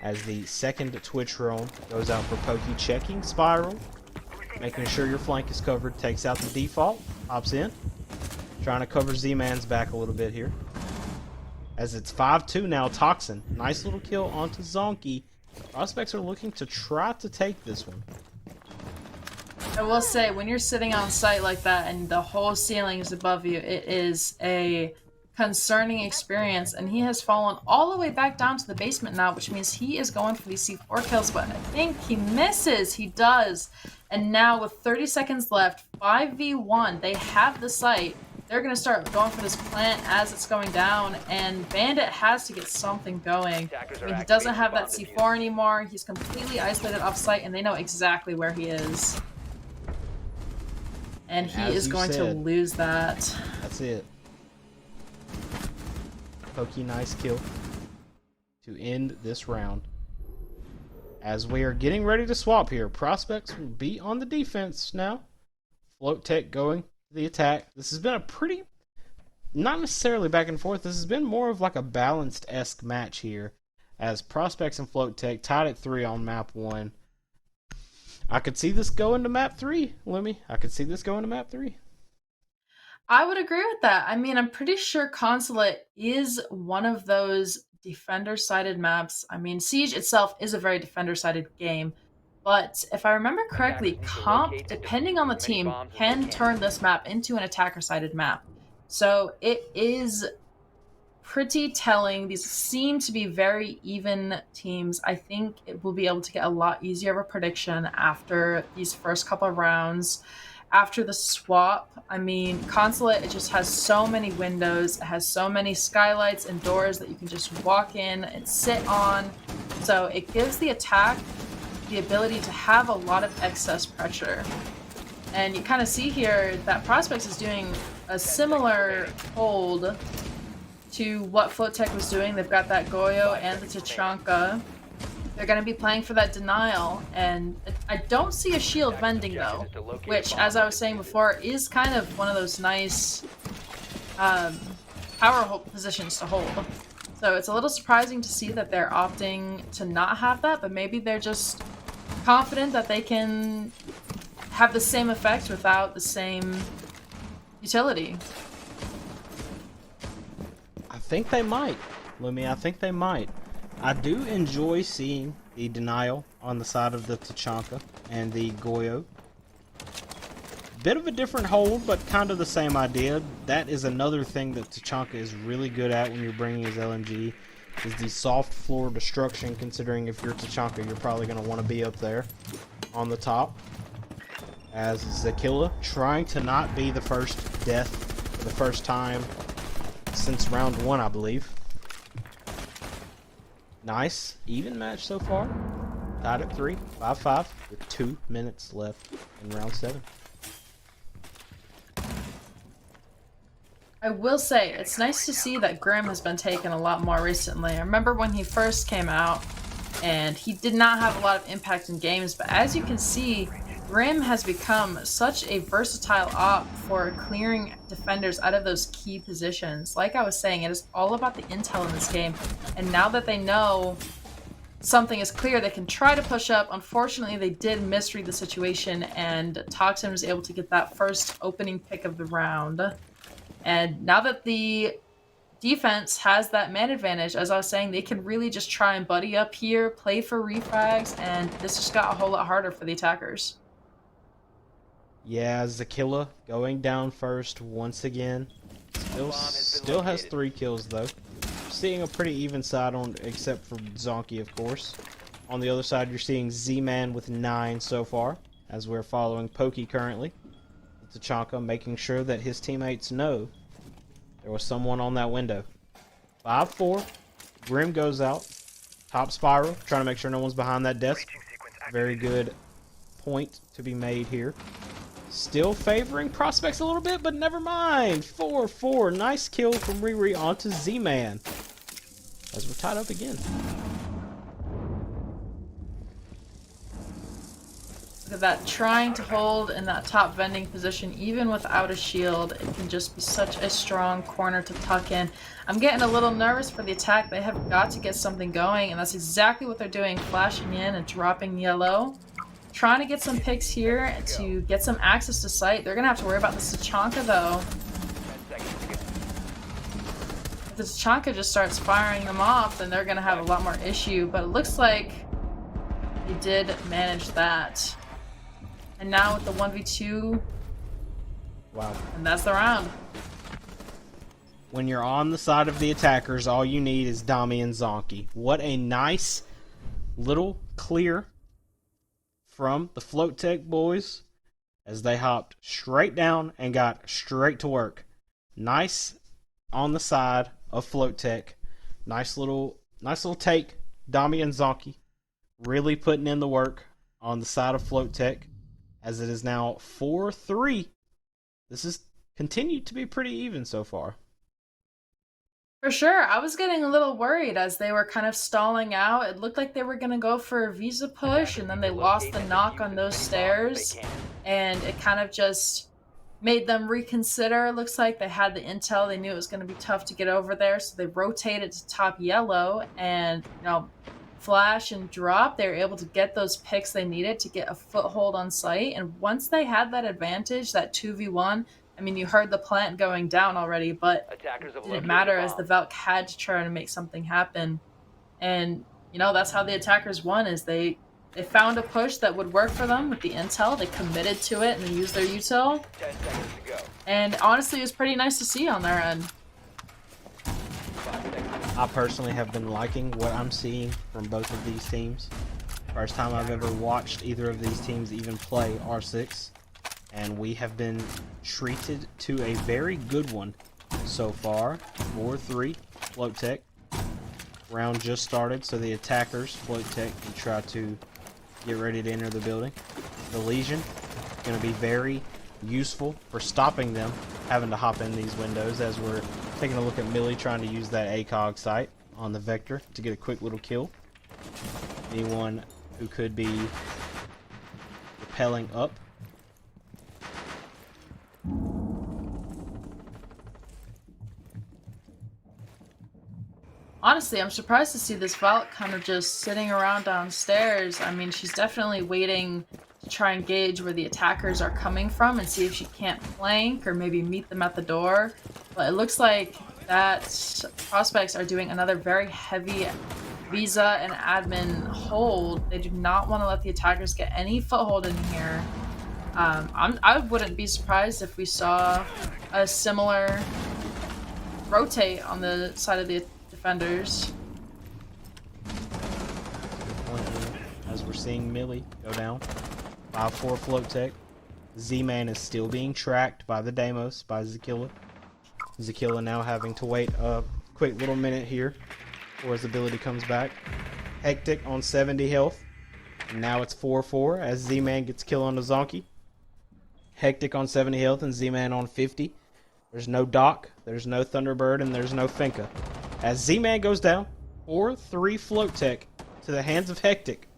As the second Twitch roam goes out for Pokey, checking Spiral, making sure your flank is covered, takes out the default, hops in, trying to cover Z-Man's back a little bit here. As it's 5-2 now, Toxin, nice little kill onto Zonky, Prospects are looking to try to take this one. I will say, when you're sitting on site like that and the whole ceiling is above you, it is a concerning experience. And he has fallen all the way back down to the basement now, which means he is going for these C4 kills, but I think he misses. He does. And now with 30 seconds left, 5v1, they have the site. They're going to start going for this plant as it's going down, and Bandit has to get something going. I mean, he doesn't have that C4 anymore. He's completely isolated off site, and they know exactly where he is. And he is going to lose that. That's it. Pokey, nice kill to end this round. As we are getting ready to swap here, Prospects will be on the defense now. FloatTech going to the attack. This has been a pretty, not necessarily back and forth, this has been more of like a balanced-esque match here, as Prospects and FloatTech tied at 3 on map 1. I could see this going to map 3, Lemmy. I could see this going to map 3. I would agree with that. I mean, I'm pretty sure Consulate is one of those defender-sided maps. I mean, Siege itself is a very defender-sided game, but if I remember correctly, Comp, depending on the team, can turn this map into an attacker-sided map. So it is pretty telling. These seem to be very even teams. I think it will be able to get a lot easier of a prediction after these first couple of rounds. After the swap, I mean, Consulate, it just has so many windows. It has so many skylights and doors that you can just walk in and sit on. So it gives the attack the ability to have a lot of excess pressure. And you kind of see here that Prospects is doing a similar hold to what FloatTech was doing. They've got that Goyo and the Tachanka. They're going to be playing for that denial, and I don't see a shield vending though, which, as I was saying before, is kind of one of those nice power positions to hold. So it's a little surprising to see that they're opting to not have that, but maybe they're just confident that they can have the same effect without the same utility. I think they might, Lumi. I think they might. I do enjoy seeing the denial on the side of the Tachanka and the Goyo. Bit of a different hold, but kind of the same idea. That is another thing that Tachanka is really good at when you're bringing his LMG, is the soft floor destruction, considering if you're Tachanka, you're probably going to want to be up there on the top. As Zakilla trying to not be the first death for the first time since round 1, I believe. Nice, even match so far. Tied at 3, 5-5, with 2 minutes left in round 7. I will say, it's nice to see that Grim has been taken a lot more recently. I remember when he first came out, and he did not have a lot of impact in games, but as you can see, Grim has become such a versatile op for clearing defenders out of those key positions. Like I was saying, it is all about the intel in this game, and now that they know something is clear, they can try to push up. Unfortunately, they did misread the situation, and Toxin was able to get that first opening pick of the round. And now that the defense has that man advantage, as I was saying, they can really just try and buddy up here, play for refrags, and this just got a whole lot harder for the attackers. Yeah, Zakilla going down first once again. Still has 3 kills though. Seeing a pretty even side on, except for Zonky, of course. On the other side, you're seeing Z-Man with 9 so far, as we're following Pokey currently. Tachanka making sure that his teammates know there was someone on that window. 5-4. Grim goes out. Top spiral, trying to make sure no one's behind that desk. Very good point to be made here. Still favoring Prospects a little bit, but never mind. 4-4. Nice kill from Riri onto Z-Man. As we're tied up again. Look at that, trying to hold in that top vending position, even without a shield. It can just be such a strong corner to tuck in. I'm getting a little nervous for the attack. They have got to get something going, and that's exactly what they're doing, flashing in and dropping yellow. Trying to get some picks here to get some access to site. They're going to have to worry about the Tachanka, though. If the Tachanka just starts firing them off, then they're going to have a lot more issue. But it looks like They did manage that. And now with the 1v2, Wow. and that's the round. When you're on the side of the attackers, all you need is Dami and Zonky. What a nice little clear from the FloatTech boys as they hopped straight down and got straight to work. Nice on the side of FloatTech. Nice little take. Dami and Zonky really putting in the work on the side of FloatTech as it is now 4-3. This has continued to be pretty even so far. For sure, I was getting a little worried as they were kind of stalling out. It looked like they were going to go for a visa push, and then they lost the knock on those stairs, and it kind of just made them reconsider. Looks like they had the intel. They knew it was going to be tough to get over there, so they rotated to top yellow, and flash and drop. They were able to get those picks they needed to get a foothold on site, and once they had that advantage, that 2v1, I mean, you heard the plant going down already, but it didn't matter as the Valk had to try to make something happen. And, that's how the attackers won, is they found a push that would work for them with the intel. They committed to it and they used their util. 10 seconds to go. And honestly, it was pretty nice to see on their end. 5 seconds. I personally have been liking what I'm seeing from both of these teams. First time I've ever watched either of these teams even play R6. And we have been treated to a very good one so far. 4-3, FloatTech. Round just started, so the attackers, FloatTech, can try to get ready to enter the building. The Legion is going to be very useful for stopping them having to hop in these windows, as we're taking a look at Millie trying to use that ACOG site on the Vector to get a quick little kill. Anyone who could be rappelling up. Honestly, I'm surprised to see this Valk kind of just sitting around downstairs. I mean, she's definitely waiting to try and gauge where the attackers are coming from and see if she can't flank or maybe meet them at the door. But it looks like that prospects are doing another very heavy visa and admin hold. They do not want to let the attackers get any foothold in here. I wouldn't be surprised if we saw a similar rotate on the side of the defenders. As we're seeing Millie go down. 5-4 FloatTech. Z-Man is still being tracked by the Deimos, by Zakilla. Zakilla now having to wait a quick little minute here before his ability comes back. Hectic on 70 health. And now it's 4-4 as Z-Man gets kill on the Zonky. Hectic on 70 health and Z-Man on 50. There's no Doc, there's no Thunderbird, and there's no Finka. As Z-Man goes down, 4-3 FloatTech to the hands of Hectic.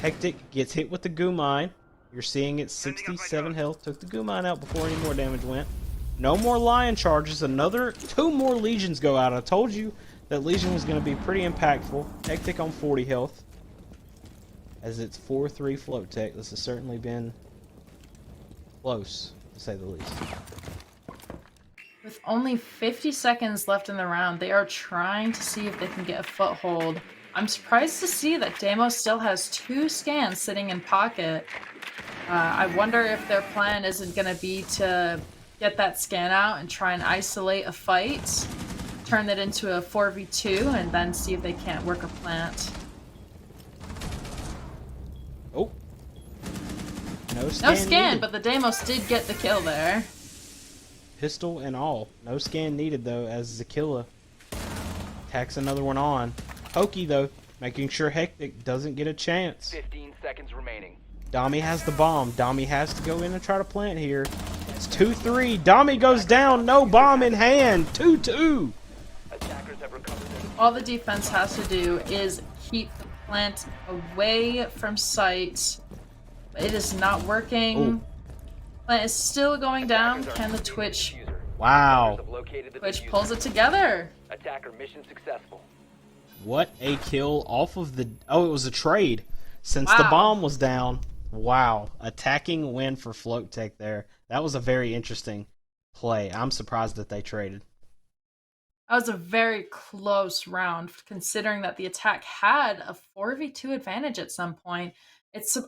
Hectic gets hit with the goo mine. You're seeing it 67 health. Took the goo mine out before any more damage went. No more Lion charges. 2 more Legions go out. I told you that Legion was going to be pretty impactful. Hectic on 40 health. As it's 4-3 FloatTech. This has certainly been close, to say the least. With only 50 seconds left in the round, they are trying to see if they can get a foothold. I'm surprised to see that Deimos still has 2 scans sitting in pocket. I wonder if their plan isn't going to be to get that scan out and try and isolate a fight, turn it into a 4v2, and then see if they can't work a plant. Oh. No No scan, needed. but the Deimos did get the kill there. Pistol and all. No scan needed, though, as Zakilla tacks another one on. Pokey, though, making sure Hectic doesn't get a chance. 15 seconds remaining. Dami has the bomb. Dami has to go in and try to plant here. It's 2-3. Dami goes down. No bomb in hand. 2-2. Attackers have recovered their... All the defense has to do is keep the plant away from sight. It is not working. Ooh. Plant is still going down. Attackers are Can the securing Twitch diffuser. Wow. Attackers have located the Twitch diffuser. pulls it together? Attacker mission successful. What a kill off of the... Oh, it was a trade. Since the Wow. bomb was down. Wow. Attacking win for FloatTech there. That was a very interesting play. I'm surprised that they traded. That was a very close round, considering that the attack had a 4v2 advantage at some point.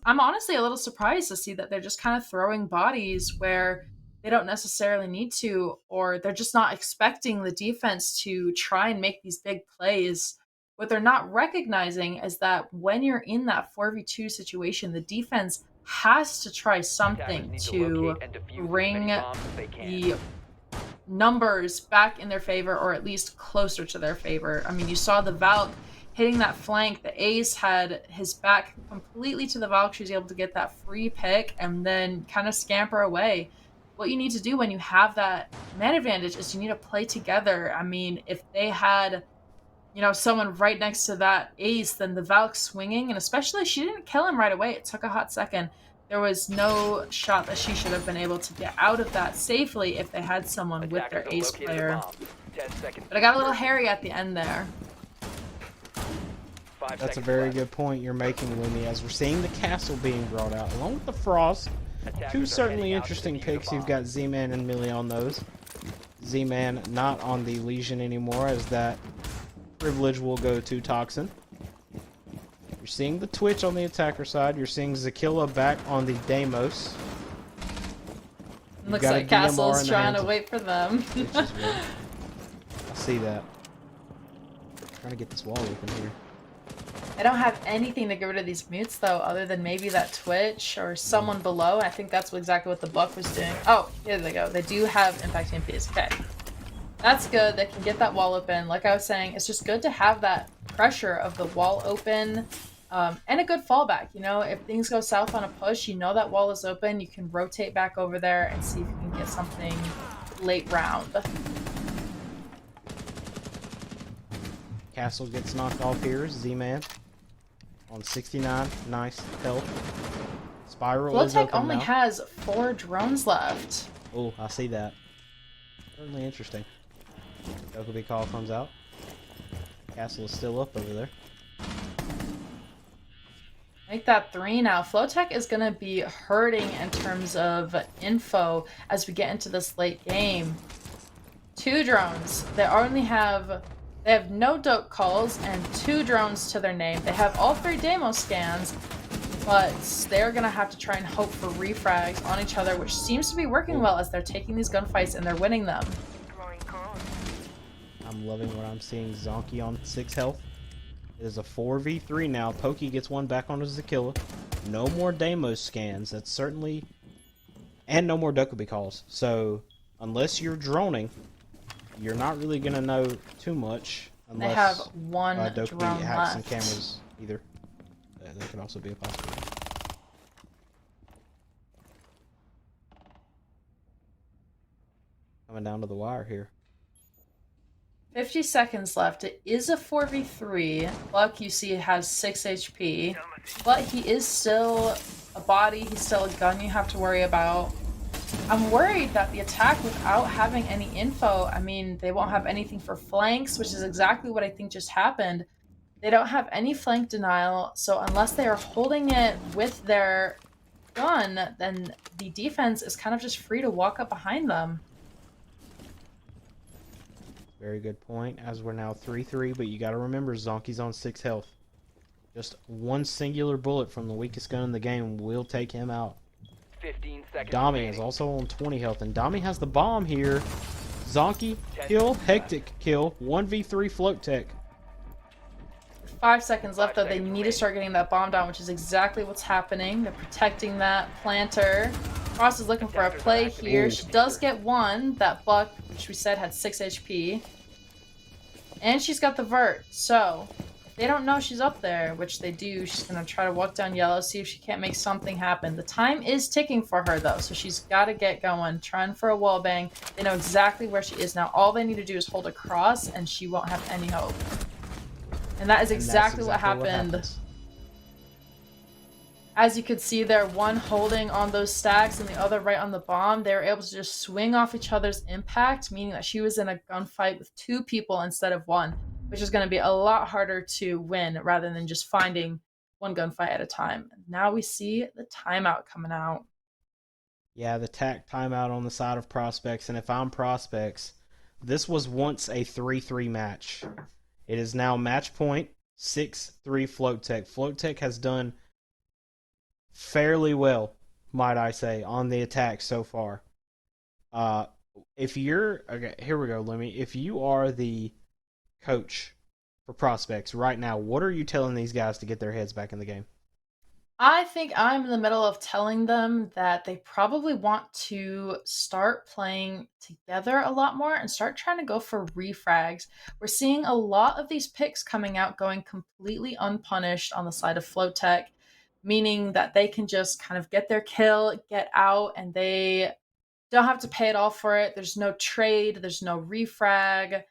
I'm honestly a little surprised to see that they're just kind of throwing bodies where they don't necessarily need to, or they're just not expecting the defense to try and make these big plays. What they're not recognizing is that when you're in that 4v2 situation, the defense has to try Attackers something need to to locate and defuse as bring many bombs as they can. the numbers back in their favor, or at least closer to their favor. I mean, you saw the Valk hitting that flank. The Ace had his back completely to the Valk. She was able to get that free pick and then kind of scamper away. What you need to do when you have that man advantage is you need to play together. I mean, if they had, someone right next to that Ace, then the Valk swinging, and especially she didn't kill him right away. It took a hot second. There was no shot that she should have been able to get out of that safely if they had someone with their Attackers have Ace located a player. bomb. 10 seconds. But I got a little hairy at the end there. 5 That's a seconds very left. good point you're making, Lumi, as we're seeing the castle being brought out, along with the Frost. Attackers Two are certainly heading out to interesting defuse picks. the You've bomb. got Z-Man and Millie on those. Z-Man not on the Legion anymore, as that privilege will go to Toxin. You're seeing the Twitch on the attacker side. You're seeing Zakilla back on the Deimos. Looks got a like DMR Castle's in the trying hands to of- wait for them. Which is good. I see that. Trying to get this wall open here. I don't have anything to get rid of these mutes, though, other than maybe that Twitch or someone below. I think that's exactly what the Buck was doing. Oh, here they go. They do have Impact MPs. Okay. That's good. They can get that wall open. Like I was saying, it's just good to have that pressure of the wall open and a good fallback. If things go south on a push, that wall is open. You can rotate back over there and see if you can get something late round. Castle gets knocked off here. Z-Man on 69. Nice health. Spiral is FloatTech open only now. has 4 drones left. Oh, I see that. Certainly interesting. Dokkaebi call comes out. Castle is still up over there. Make that 3 now. FloatTech is going to be hurting in terms of info as we get into this late game. 2 drones. They have no dope calls and 2 drones to their name. They have all 3 demo scans, but they're going to have to try and hope for refrags on each other, which seems to be working well as they're taking these gunfights and they're winning them. I'm loving what I'm seeing. Zonky on 6 health. It is a 4v3 now. Pokey gets one back on his Zakilla. No more Deimos scans. That's certainly... And no more Dokkaebi calls. So, unless you're droning, you're not really going to know too much. Unless They have 1 Dokkaebi drone hacks some left. cameras either. That could also be a possibility. Coming down to the wire here. 50 seconds left. It is a 4v3. Buck, you see, has 6 HP. But he is still a body. He's still a gun you have to worry about. I'm worried that the attack, without having any info, I mean, they won't have anything for flanks, which is exactly what I think just happened. They don't have any flank denial, so unless they are holding it with their gun, then the defense is kind of just free to walk up behind them. Very good point, as we're now 3-3, but you gotta remember, Zonky's on 6 health. Just one singular bullet from the weakest gun in the game will take him out. 15 seconds Dami remaining. is also on 20 health, and Dami has the bomb here. Zonky, kill, Hectic, kill, 1v3 FloatTech. 5 seconds left, though. 5 They seconds need to start getting that bomb down, which is exactly what's happening. They're protecting that planter. Frost is looking for a play here. She does get one. That Buck, which we said had 6 HP. And she's got the vert. So, if they don't know she's up there, which they do, she's going to try to walk down yellow, see if she can't make something happen. The time is ticking for her, though, so she's got to get going. Trying for a wallbang. They know exactly where she is now. All they need to do is hold across, and she won't have any hope. And that is exactly what happened. happens. As you could see there, one holding on those stacks and the other right on the bomb. They were able to just swing off each other's impact, meaning that she was in a gunfight with 2 people instead of 1, which is going to be a lot harder to win rather than just finding one gunfight at a time. Now we see the timeout coming out. Yeah, the tack timeout on the side of Prospects, and if I'm Prospects, this was once a 3-3 match. It is now match point 6-3 FloatTech. FloatTech has done fairly well, might I say, on the attack so far. If you're okay, here we go, Lemmy. If you are the coach for prospects right now, what are you telling these guys to get their heads back in the game? I think I'm in the middle of telling them that they probably want to start playing together a lot more and start trying to go for refrags. We're seeing a lot of these picks coming out going completely unpunished on the side of FloatTech, meaning that they can just kind of get their kill, get out, and they don't have to pay it all for it. There's no trade, there's no refrag.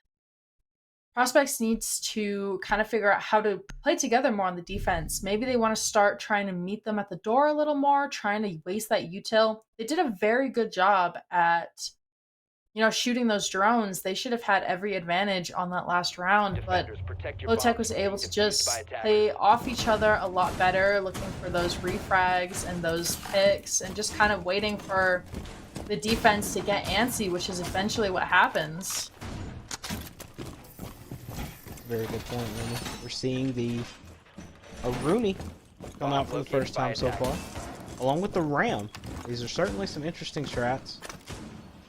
Prospects needs to kind of figure out how to play together more on the defense. Maybe they want to start trying to meet them at the door a little more, trying to waste that util. They did a very good job at, shooting those drones. They should have had every advantage on that last round, but FloatTech was able to just play off each other a lot better, looking for those refrags and those picks, and just kind of waiting for the defense to get antsy, which is eventually what happens. Very good point, Lenny. We're seeing the Aruni come out for the first time so far, along with the Ram. These are certainly some interesting strats.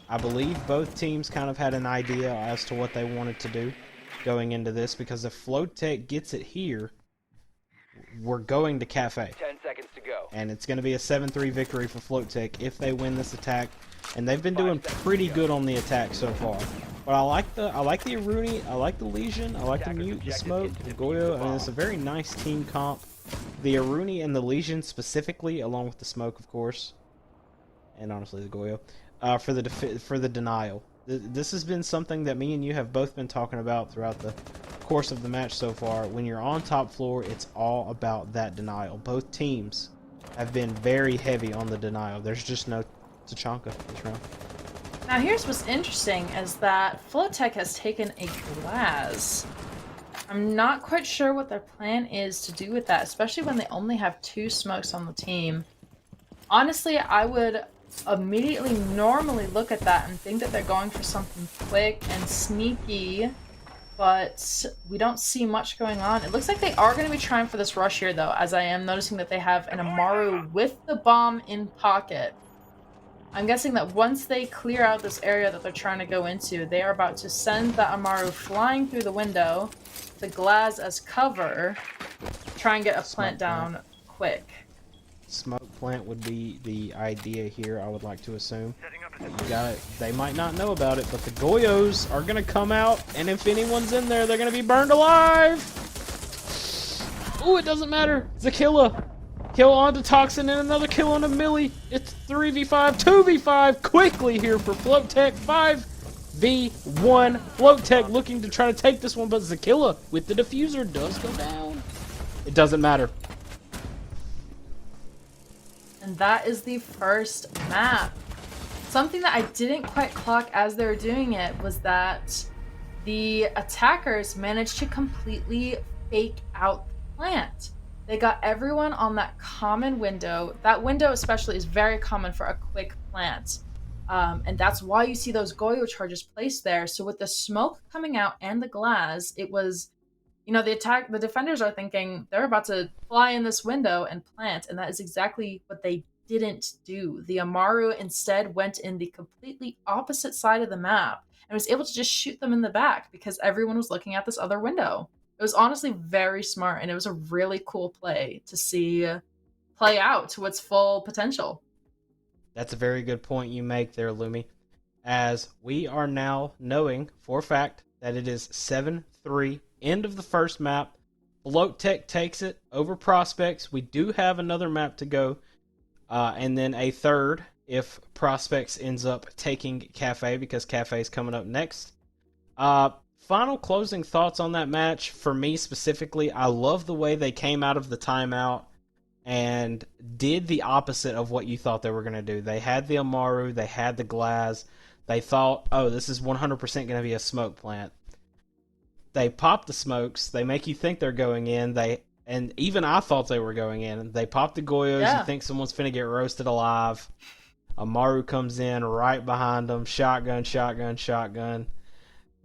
I believe both teams kind of had an idea as to what they wanted to do going into this, because if FloatTech gets it here, we're going to Cafe. 10 seconds to go. And it's going to be a 7-3 victory for FloatTech if they win this attack. And they've been doing pretty good on the attack so far. But I like the Aruni, I like the Legion, I like the Mute, the Smoke, the Goyo. I mean, it's a very nice team comp. The Aruni and the Legion specifically, along with the Smoke, of course, and honestly the Goyo, for the denial. This has been something that me and you have both been talking about throughout the course of the match so far. When you're on top floor, it's all about that denial. Both teams have been very heavy on the denial. There's just no Tachanka this round. Now here's what's interesting is that FloatTech has taken a glass. I'm not quite sure what their plan is to do with that, especially when they only have 2 smokes on the team. Honestly, I would immediately normally look at that and think that they're going for something quick and sneaky, but we don't see much going on. It looks like they are going to be trying for this rush here, though, as I am noticing that they have an Amaru with the bomb in pocket. I'm guessing that once they clear out this area that they're trying to go into, they are about to send the Amaru flying through the window, the glass as cover, try and get a plant down quick. Smoke plant would be the idea here, I would like to assume. You got it. They might not know about it, but the Goyos are going to come out, and if anyone's in there, they're going to be burned alive! Ooh, it doesn't matter! Zakilla! Kill onto Toxin and another kill on a Millie. It's 3v5, 2v5 quickly here for FloatTech. 5v1. FloatTech looking to try to take this one, but Zakilla with the diffuser does go down. It doesn't matter. And that is the first map. Something that I didn't quite clock as they were doing it was that the attackers managed to completely fake out the plant. They got everyone on that common window. That window especially is very common for a quick plant. And that's why you see those Goyo charges placed there. So with the smoke coming out and the glass, it was, the defenders are thinking they're about to fly in this window and plant. And that is exactly what they didn't do. The Amaru instead went in the completely opposite side of the map and was able to just shoot them in the back because everyone was looking at this other window. It was honestly very smart, and it was a really cool play to see play out to its full potential. That's a very good point you make there, Lumi, as we are now knowing for a fact that it is 7-3, end of the first map. FloatTech takes it over Prospects. We do have another map to go, and then a third if Prospects ends up taking Cafe, because Cafe is coming up next. Final closing thoughts on that match. For me specifically, I love the way they came out of the timeout and did the opposite of what you thought they were going to do. They had the Amaru, they had the glass. They thought, oh, this is 100% going to be a smoke plant. They pop the smokes. They make you think they're going in. And even I thought they were going in. They pop the Goyos. Yeah. You think someone's finna get roasted alive. Amaru comes in right behind them. Shotgun.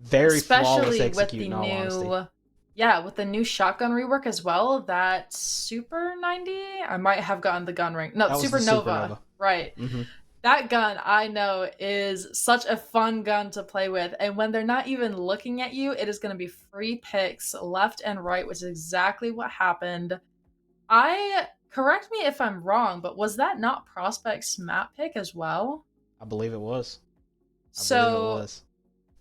Very flawless Especially with execute, the in all honesty. new, yeah, with the new shotgun rework as well. That Super 90, I might have gotten the gun ring. No, That was the Supernova, Supernova. right? Hmm. That gun I know is such a fun gun to play with, and when they're not even looking at you, it is going to be free picks left and right, which is exactly what happened. Correct me if I'm wrong, but was that not Prospect's map pick as well? I believe it was. I believe it So was.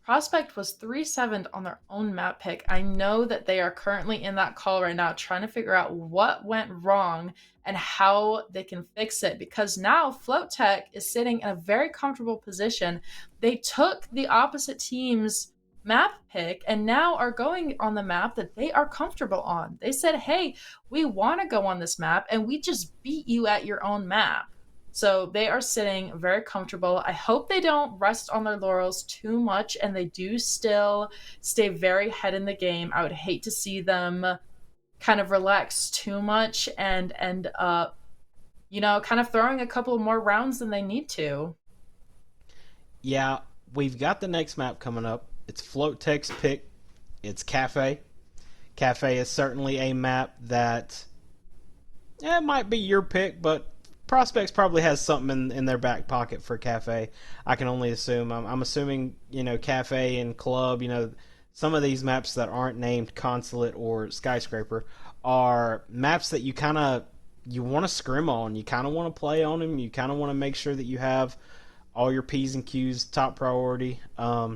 Prospect was 3-7 on their own map pick. I know that they are currently in that call right now trying to figure out what went wrong and how they can fix it, because now FloatTech is sitting in a very comfortable position. They took the opposite team's map pick and now are going on the map that they are comfortable on. They said, hey, we want to go on this map and we just beat you at your own map. So they are sitting very comfortable. I hope they don't rest on their laurels too much and they do still stay very ahead in the game. I would hate to see them kind of relax too much and end up, kind of throwing a couple more rounds than they need to. Yeah, we've got the next map coming up. It's FloatTech's pick. It's Cafe. Cafe is certainly a map that it might be your pick, but Prospects probably has something in their back pocket for Cafe. I can only assume. I'm assuming, Cafe and Club, some of these maps that aren't named Consulate or Skyscraper are maps that you want to scrim on. You kind of want to play on them. You kind of want to make sure that you have all your P's and Q's top priority.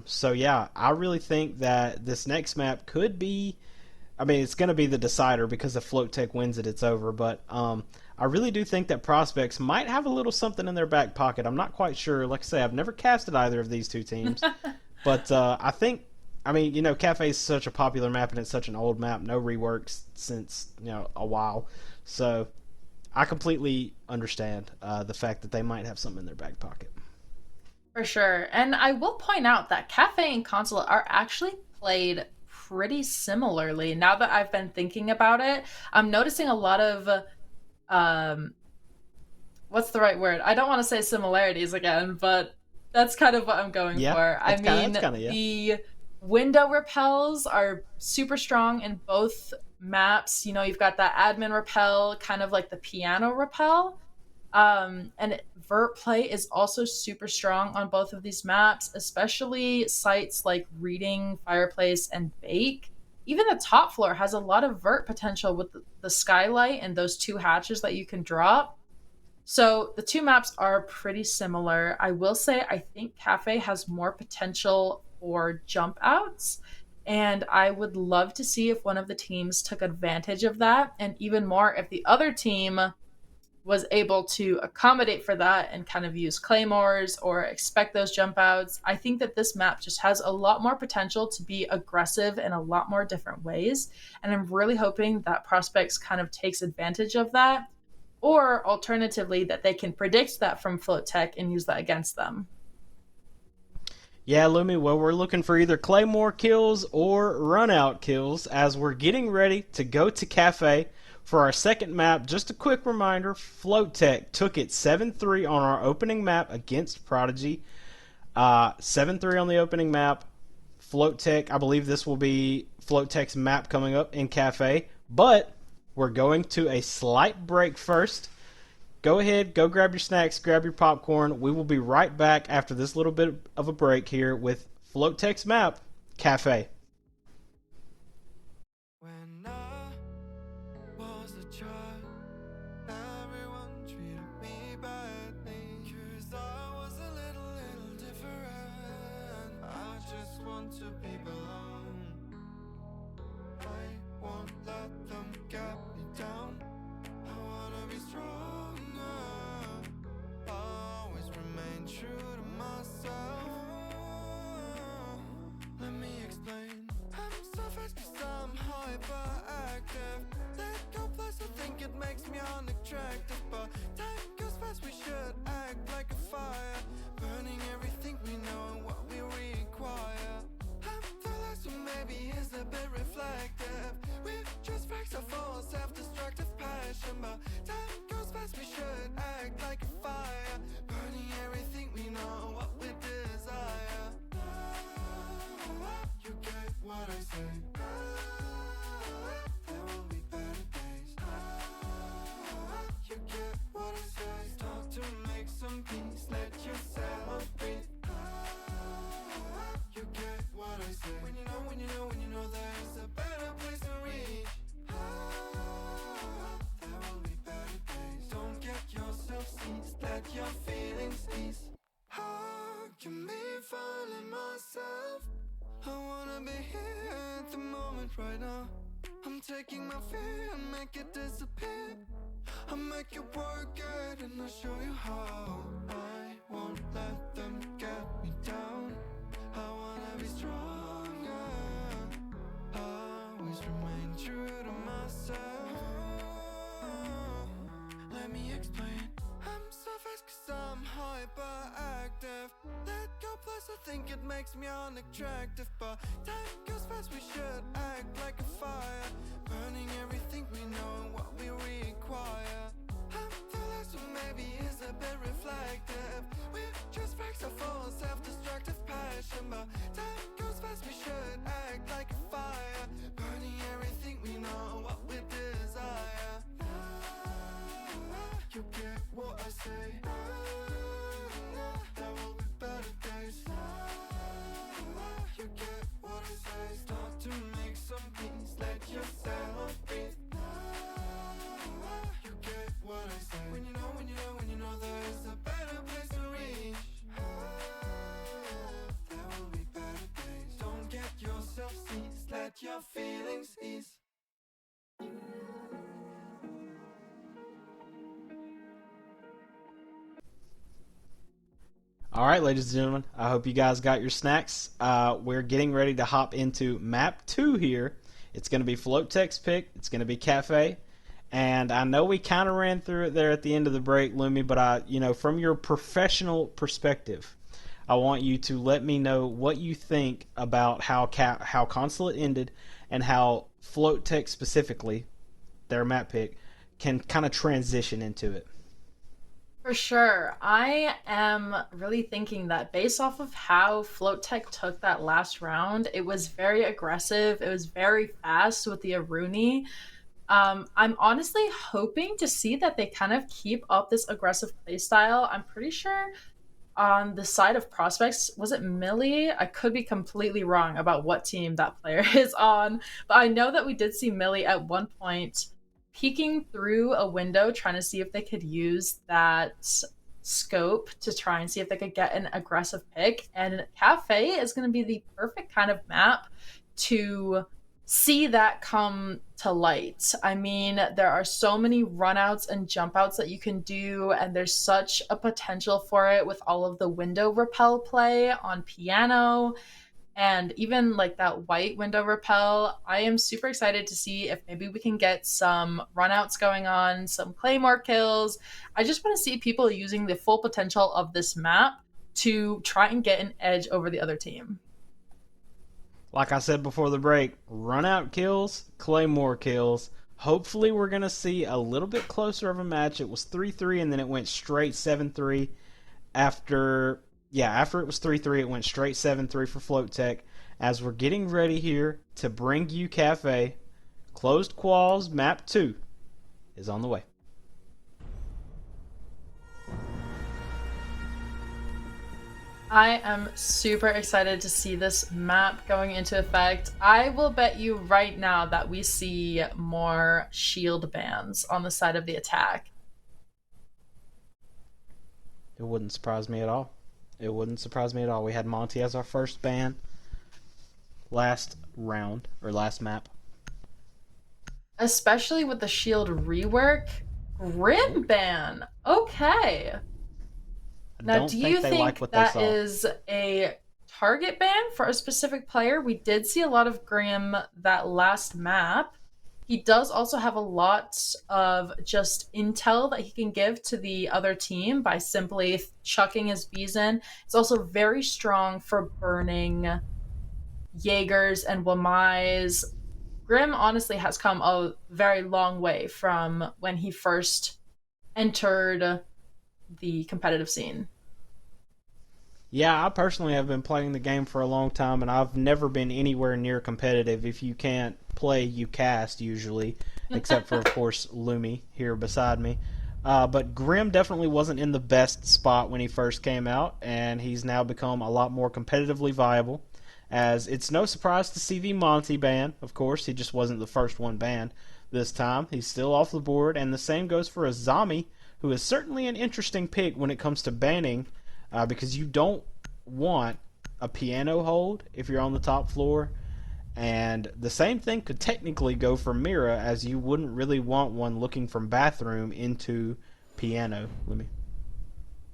So yeah, I really think that this next map could be, it's going to be the decider, because if FloatTech wins it, it's over. But I really do think that Prospects might have a little something in their back pocket. I'm not quite sure. Like I say, I've never casted either of these two teams. But I think, Cafe is such a popular map and it's such an old map. No reworks since, a while. So I completely understand the fact that they might have something in their back pocket. For sure. And I will point out that Cafe and Consulate are actually played pretty similarly. Now that I've been thinking about it, I'm noticing a lot of what's the right word? I don't want to say similarities again, but that's kind of what I'm going for. The window repels are super strong in both maps. You've got that admin repel, kind of like the piano repel. And vert play is also super strong on both of these maps, especially sites like Reading, Fireplace, and Bake. Even the top floor has a lot of vert potential with the skylight and those two hatches that you can drop. So the two maps are pretty similar. I will say I think Cafe has more potential for jump outs, and I would love to see if one of the teams took advantage of that, and even more if the other team was able to accommodate for that and kind of use claymores or expect those jump outs. I think that this map just has a lot more potential to be aggressive in a lot more different ways. And I'm really hoping that Prospects kind of takes advantage of that, or alternatively, that they can predict that from FloatTech and use that against them. Yeah, Lumi, well, we're looking for either Claymore kills or run out kills as we're getting ready to go to Cafe. For our second map, just a quick reminder, FloatTech took it 7-3 on our opening map against Prodigy. 7-3 on the opening map. FloatTech, I believe this will be FloatTech's map coming up in Cafe. But we're going to a slight break first. Go ahead, go grab your snacks, grab your popcorn. We will be right back after this little bit of a break here with FloatTech's map, Cafe. When I was a child, everyone treated me badly, 'cause I was a little different. I just want to be belong. I won't let them get me down. I wanna be stronger, always remain true to myself. Let me explain. I'm so fast 'cause I'm hyperactive. Let go plus I think it makes me unattractive, but time goes fast, we should act like a fire, burning everything we know and what we require. I'm the last who maybe is a bit reflective. We're just facts of all self-destructive passion, but time goes fast, we should act like a fire, burning everything we know what we desire. right now. I'm taking my fear and make it disappear. I'll make it work good and I'll show you how. I won't let them get me down. I wanna be stronger. Always remain true to myself. Let me explain. I'm so fast cause I'm hyperactive. Let go plus I think it makes me unattractive. But time goes fast, we should act like a fire. Burning everything we know and what we require. I'm the last one maybe is a bit reflective. We're just facts of full self-destructive passion. But time goes fast, we should act like a fire. Burning everything we know and what we desire. You get what I say. There will be better days. You get what I say. Start to make some peace. Let yourself breathe. You get what I say. When you know there's a better place to reach. There will be better days. Don't get yourself seized. Let your feelings ease. All right, ladies and gentlemen, I hope you guys got your snacks. We're getting ready to hop into map 2 here. It's going to be FloatTech's pick. It's going to be Cafe. And I know we kind of ran through it there at the end of the break, Lumi, but from your professional perspective, I want you to let me know what you think about how Consulate ended and how FloatTech specifically, their map pick, can kind of transition into it. For sure. I am really thinking that based off of how FloatTech took that last round, it was very aggressive. It was very fast with the Aruni. I'm honestly hoping to see that they kind of keep up this aggressive playstyle. I'm pretty sure on the side of prospects, was it Millie? I could be completely wrong about what team that player is on, but I know that we did see Millie at one point peeking through a window trying to see if they could use that scope to try and see if they could get an aggressive pick. And Cafe is going to be the perfect kind of map to see that come to light. I mean, there are so many runouts and jump outs that you can do, and there's such a potential for it with all of the window repel play on piano and even like that white window repel. I am super excited to see if maybe we can get some runouts going on, some claymore kills. I just want to see people using the full potential of this map to try and get an edge over the other team. Like I said before the break, run out kills, claymore kills. Hopefully we're going to see a little bit closer of a match. It was 3-3 and then it went straight 7-3 after it was 3-3, it went straight 7-3 for FloatTech. As we're getting ready here to bring you Cafe, Closed Quals Map 2 is on the way. I am super excited to see this map going into effect. I will bet you right now that we see more shield bans on the side of the attack. It wouldn't surprise me at all. It wouldn't surprise me at all. We had Monty as our first ban last round, or last map. Especially with the shield rework. Grim ban. Okay. Now, do you think that is a target ban for a specific player? We did see a lot of Grim that last map. He does also have a lot of just intel that he can give to the other team by simply chucking his bees in. It's also very strong for burning Jaegers and Wamais. Grim honestly has come a very long way from when he first entered the competitive scene. Yeah, I personally have been playing the game for a long time, and I've never been anywhere near competitive. If you can't play, you cast, usually, except for, of course, Lumi here beside me. But Grim definitely wasn't in the best spot when he first came out, and he's now become a lot more competitively viable, as it's no surprise to see the Monty ban. Of course, he just wasn't the first one banned this time. He's still off the board, and the same goes for Azami, who is certainly an interesting pick when it comes to banning, because you don't want a piano hold if you're on the top floor, And the same thing could technically go for Mira, as you wouldn't really want one looking from bathroom into piano. Let me.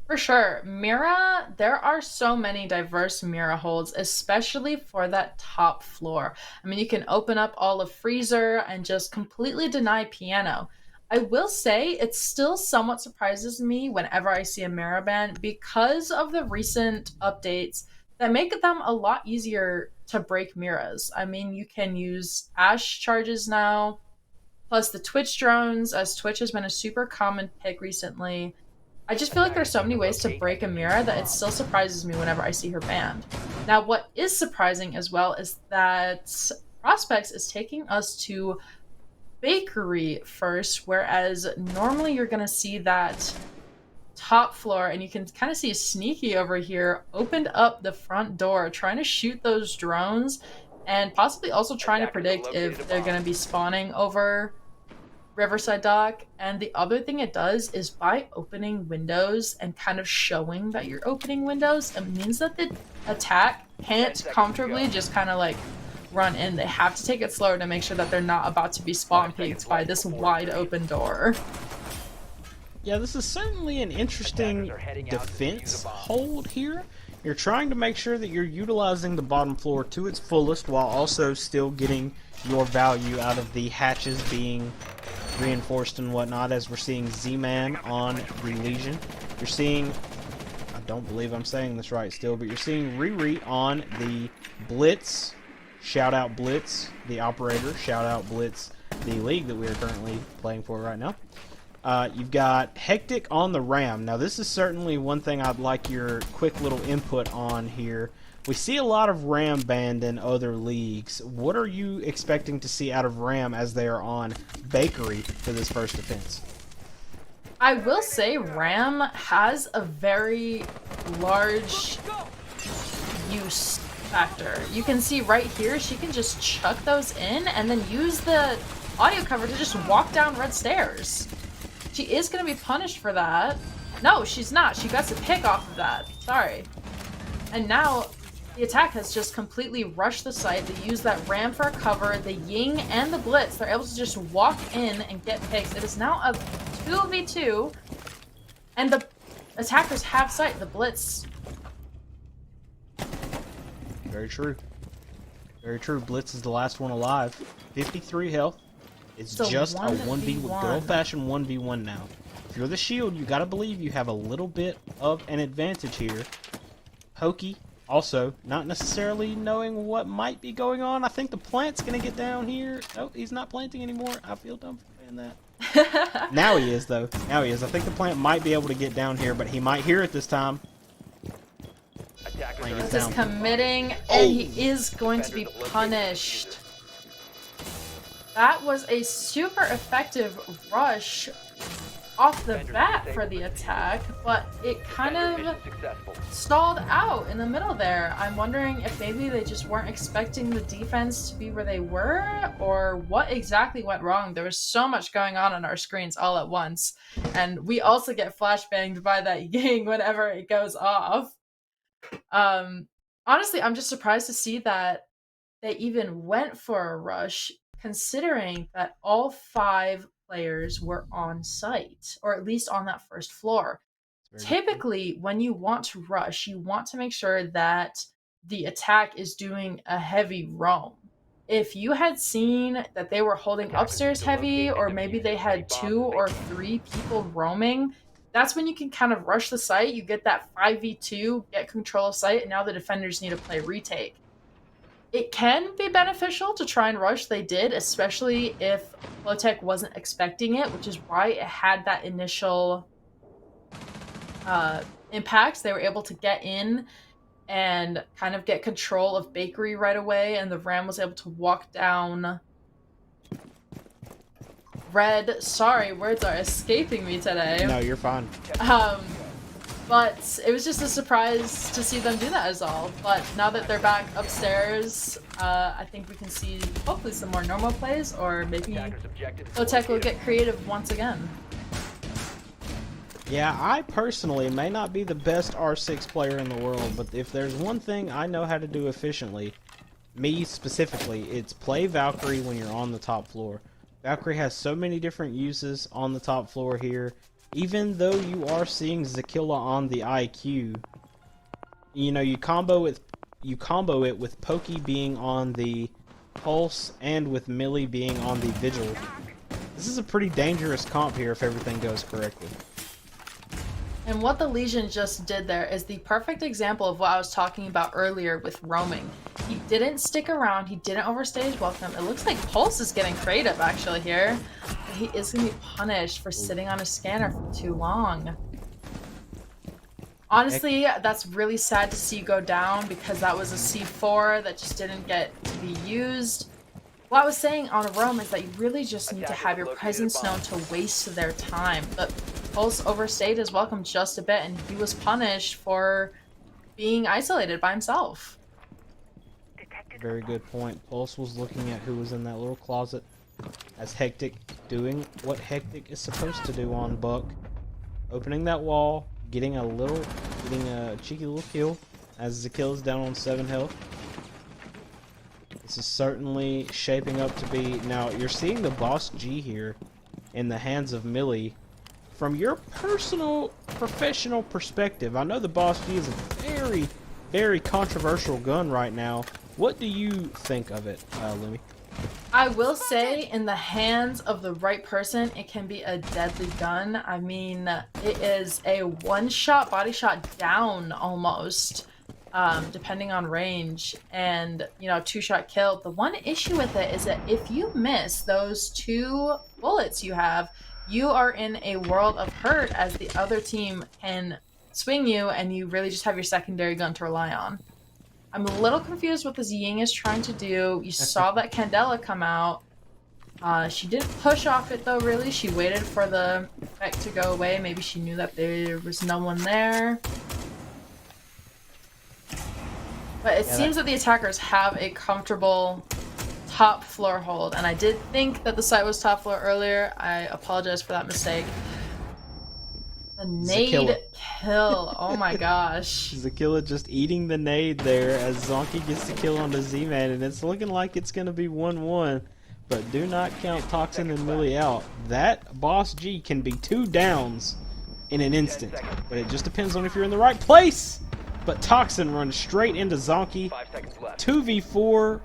For sure. Mira, there are so many diverse Mira holds, especially for that top floor. I mean, you can open up all of freezer and just completely deny piano. I will say it still somewhat surprises me whenever I see a Mira ban because of the recent updates that make them a lot easier to break Miras. I mean, you can use Ash charges now, plus the Twitch drones, as Twitch has been a super common pick recently. I just feel like there's so many ways to break a Mira that it still surprises me whenever I see her banned. Now, what is surprising as well is that Prospects is taking us to Bakery first, whereas normally you're going to see that top floor, and you can kind of see Sneaky over here opened up the front door, trying to shoot those drones, and possibly also trying to predict if they're going to be spawning over Riverside Dock. And the other thing it does is by opening windows and kind of showing that you're opening windows, it means that the attack can't comfortably just kind of like run in. They have to take it slower to make sure that they're not about to be spawn peeked by this wide open door. Yeah, this is certainly an interesting defense hold here. You're trying to make sure that you're utilizing the bottom floor to its fullest while also still getting your value out of the hatches being reinforced and whatnot, as we're seeing Z-Man on the Legion. You're seeing, I don't believe I'm saying this right still, but you're seeing Riri on the Blitz. Shout out Blitz, the operator. Shout out Blitz, the league that we are currently playing for right now. You've got Hectic on the Ram. Now, this is certainly one thing I'd like your quick little input on here. We see a lot of Ram banned in other leagues. What are you expecting to see out of Ram as they are on Bakery for this first defense? I will say Ram has a very large use factor. You can see right here, she can just chuck those in and then use the audio cover to just walk down red stairs. She is going to be punished for that. No, she's not. She got to pick off of that. Sorry. And now the attack has just completely rushed the site. They use that Ram for a cover, the Ying and the Blitz. They're able to just walk in and get picks. It is now a 2v2, and the attackers have sight. The Blitz. Very true. Very true. Blitz is the last one alive. 53 health. It's just a 1v1, good old-fashioned 1v1 now. If you're the shield, you gotta believe you have a little bit of an advantage here. Pokey, also, not necessarily knowing what might be going on. I think the plant's gonna get down here. Oh, he's not planting anymore. I feel dumb for saying that. Now he is, though. Now he is. I think the plant might be able to get down here, but he might hear it this time. This is committing, and he is going to be punished. That was a super effective rush off the bat for the attack, but it kind of stalled out in the middle there. I'm wondering if maybe they just weren't expecting the defense to be where they were, or what exactly went wrong. There was so much going on our screens all at once, and we also get flashbanged by that Ying whenever it goes off. Honestly, I'm just surprised to see that they even went for a rush, considering that all 5 players were on site, or at least on that first floor. Typically, when you want to rush, you want to make sure that the attack is doing a heavy roam. If you had seen that they were holding upstairs heavy, or maybe they had 2 or 3 people roaming, that's when you can kind of rush the site. You get that 5v2, get control of site, and now the defenders need to play retake. It can be beneficial to try and rush. They did, especially if FloatTech wasn't expecting it, which is why it had that initial impact. They were able to get in and kind of get control of Bakery right away, and the Ram was able to walk down red. Sorry, words are escaping me today. No, you're fine. But it was just a surprise to see them do that as all. But now that they're back upstairs, I think we can see hopefully some more normal plays, or maybe FloatTech will get creative once again. Yeah, I personally may not be the best R6 player in the world, but if there's one thing I know how to do efficiently, me specifically, it's play Valkyrie when you're on the top floor. Valkyrie has so many different uses on the top floor here. Even though you are seeing Zakilla on the IQ, you know, you combo it with Pokey being on the Pulse and with Millie being on the Vigil. This is a pretty dangerous comp here if everything goes correctly. And what the Legion just did there is the perfect example of what I was talking about earlier with roaming. He didn't stick around, he didn't overstay his welcome. It looks like Pulse is getting creative actually here. But he is going to be punished for sitting on a scanner for too long. Honestly, that's really sad to see go down because that was a C4 that just didn't get to be used. What I was saying on a roam is that you really just need to have your presence known to waste their time. But Pulse overstayed his welcome just a bit and he was punished for being isolated by himself. Very good point. Pulse was looking at who was in that little closet as Hectic doing what Hectic is supposed to do on Buck. Opening that wall, getting a cheeky little kill as Zakilla's down on 7 health. This is certainly shaping up to be... Now, you're seeing the Boss G here in the hands of Millie. From your personal, professional perspective, I know the Boss G is a very, very controversial gun right now. What do you think of it, Lemmy? I will say, in the hands of the right person, it can be a deadly gun. I mean, it is a one-shot body shot down almost. Depending on range, and you know, 2-shot kill. The one issue with it is that if you miss those 2 bullets you have, you are in a world of hurt as the other team can swing you and you really just have your secondary gun to rely on. I'm a little confused what this Ying is trying to do. You saw that Candela come out. She didn't push off it though, really. She waited for the effect to go away. Maybe she knew that there was no one there. But it seems that the attackers have a comfortable top floor hold, and I did think that the site was top floor earlier. I apologize for that mistake. The nade kill, oh my gosh. Zakilla just eating the nade there as Zonky gets the kill on the Z-Man, and it's looking like it's going to be 1-1. But do not count Toxin and Millie out. That Boss G can be 2 downs in an instant, but it just depends on if you're in the right place. But Toxin runs straight into Zonky. 2v4.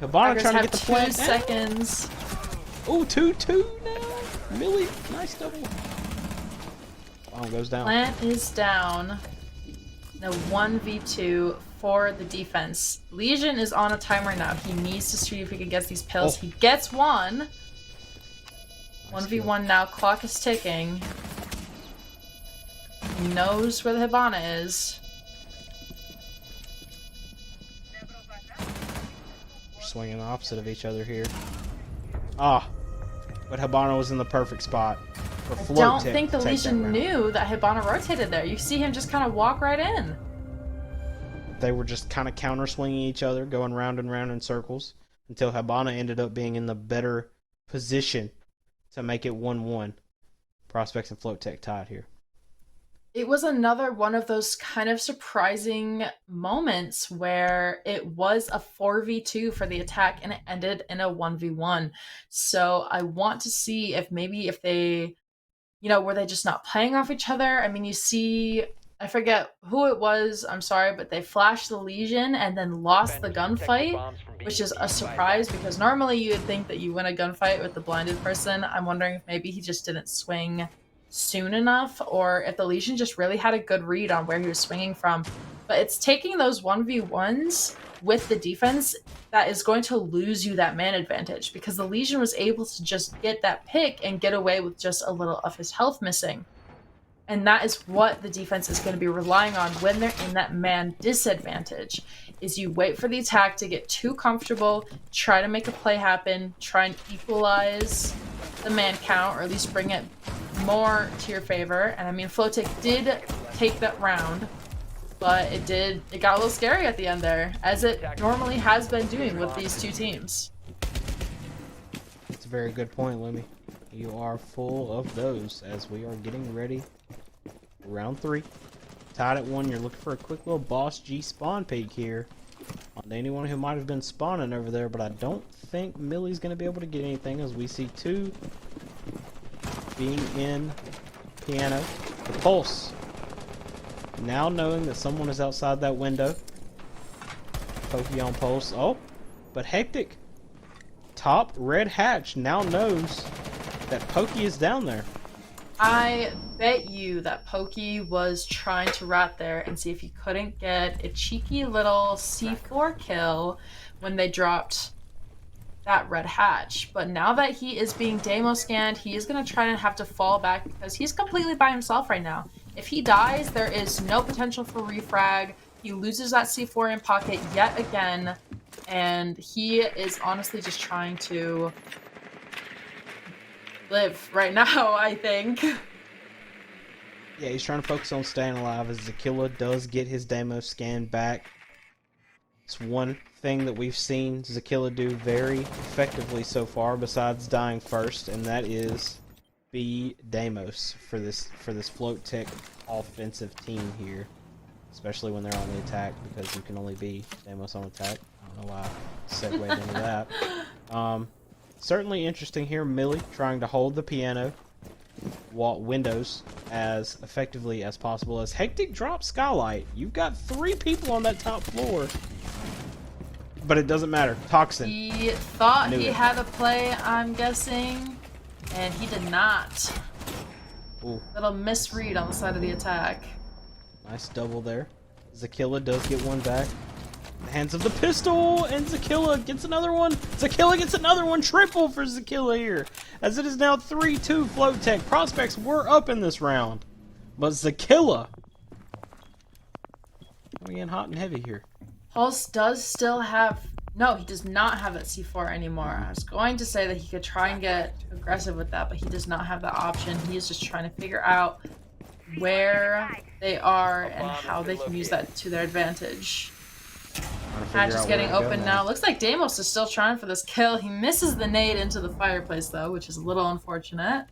Hibana trying to get the plant. 2 seconds. Oh, 2-2 now. Millie, nice double. Oh, goes down. Plant is down. Now 1v2 for the defense. Legion is on a timer now. He needs to see if he can get these pills. He gets one. 1v1 now. Clock is ticking. He knows where the Hibana is. Swinging the opposite of each other here. Ah, but Hibana was in the perfect spot for FloatTech. I don't think the Legion knew that Hibana rotated there. You see him just kind of walk right in. They were just kind of counter swinging each other, going round and round in circles until Hibana ended up being in the better position to make it 1-1. Prospects and FloatTech tied here. It was another one of those kind of surprising moments where it was a 4v2 for the attack and it ended in a 1v1. So I want to see if maybe if they, you know, were they just not playing off each other? I mean, you see, I forget who it was, I'm sorry, but they flashed the Legion and then lost the gunfight, which is a surprise because normally you would think that you win a gunfight with the blinded person. I'm wondering if maybe he just didn't swing soon enough, or if the Legion just really had a good read on where he was swinging from. But it's taking those 1v1s with the defense that is going to lose you that man advantage, because the Legion was able to just get that pick and get away with just a little of his health missing. And that is what the defense is going to be relying on when they're in that man disadvantage, is you wait for the attack to get too comfortable, try to make a play happen, try and equalize the man count, or at least bring it more to your favor. And I mean, FloatTech did take that round, but it got a little scary at the end there, as it normally has been doing with these 2 teams. That's a very good point, Lemmy. You are full of those as we are getting ready for round 3. Tied at 1, you're looking for a quick little Boss G spawn peek here on anyone who might have been spawning over there, but I don't think Millie's going to be able to get anything as we see two being in piano. The Pulse, now knowing that someone is outside that window. Pokey on Pulse. Oh, but Hectic, top red hatch, now knows that Pokey is down there. I bet you that Pokey was trying to rat there and see if he couldn't get a cheeky little C4 kill when they dropped that red hatch. But now that he is being demo scanned, he is going to try and have to fall back because he's completely by himself right now. If he dies, there is no potential for refrag. He loses that C4 in pocket yet again, and he is honestly just trying to live right now, I think. Yeah, he's trying to focus on staying alive as Zakilla does get his demo scan back. It's one thing that we've seen Zakilla do very effectively so far, besides dying first, and that is be Deimos for this FloatTech offensive team here, especially when they're on the attack, because you can only be Deimos on attack. I don't know why I segued into that. Certainly interesting here. Millie trying to hold the piano windows as effectively as possible as Hectic drops Skylight. You've got 3 people on that top floor, but it doesn't matter. Toxin. He thought he had a play, I'm guessing, and he did not. Ooh. Little misread on the side of the attack. Nice double there. Zakilla does get one back. The hands of the pistol, and Zakilla gets another one. Zakilla gets another one. Triple for Zakilla here, as it is now 3-2 FloatTech. Prospects were up in this round, but Zakilla coming in hot and heavy here. Pulse does still have... No, he does not have that C4 anymore. I was going to say that he could try and get aggressive with that, but he does not have that option. He is just trying to figure out where they are and how they can use that to their advantage. Hatch is getting open now. Looks like Deimos is still trying for this kill. He misses the nade into the fireplace though, which is a little unfortunate.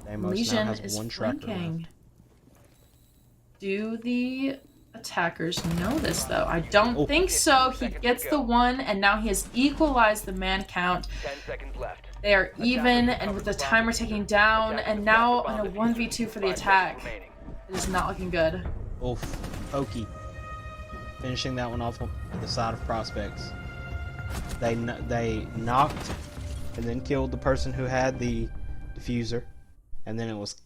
Deimos Legion now has is one tracker flanking. left. Do the attackers know this though? I don't think so. He gets the one, and now he has equalized the man count. 10 seconds left. They are even, and with the timer ticking down, and now on a 1v2 for the attack. It is not looking good. Oof. Pokey. Finishing that one off on the side of Prospects. They knocked and then killed the person who had the diffuser, and then it was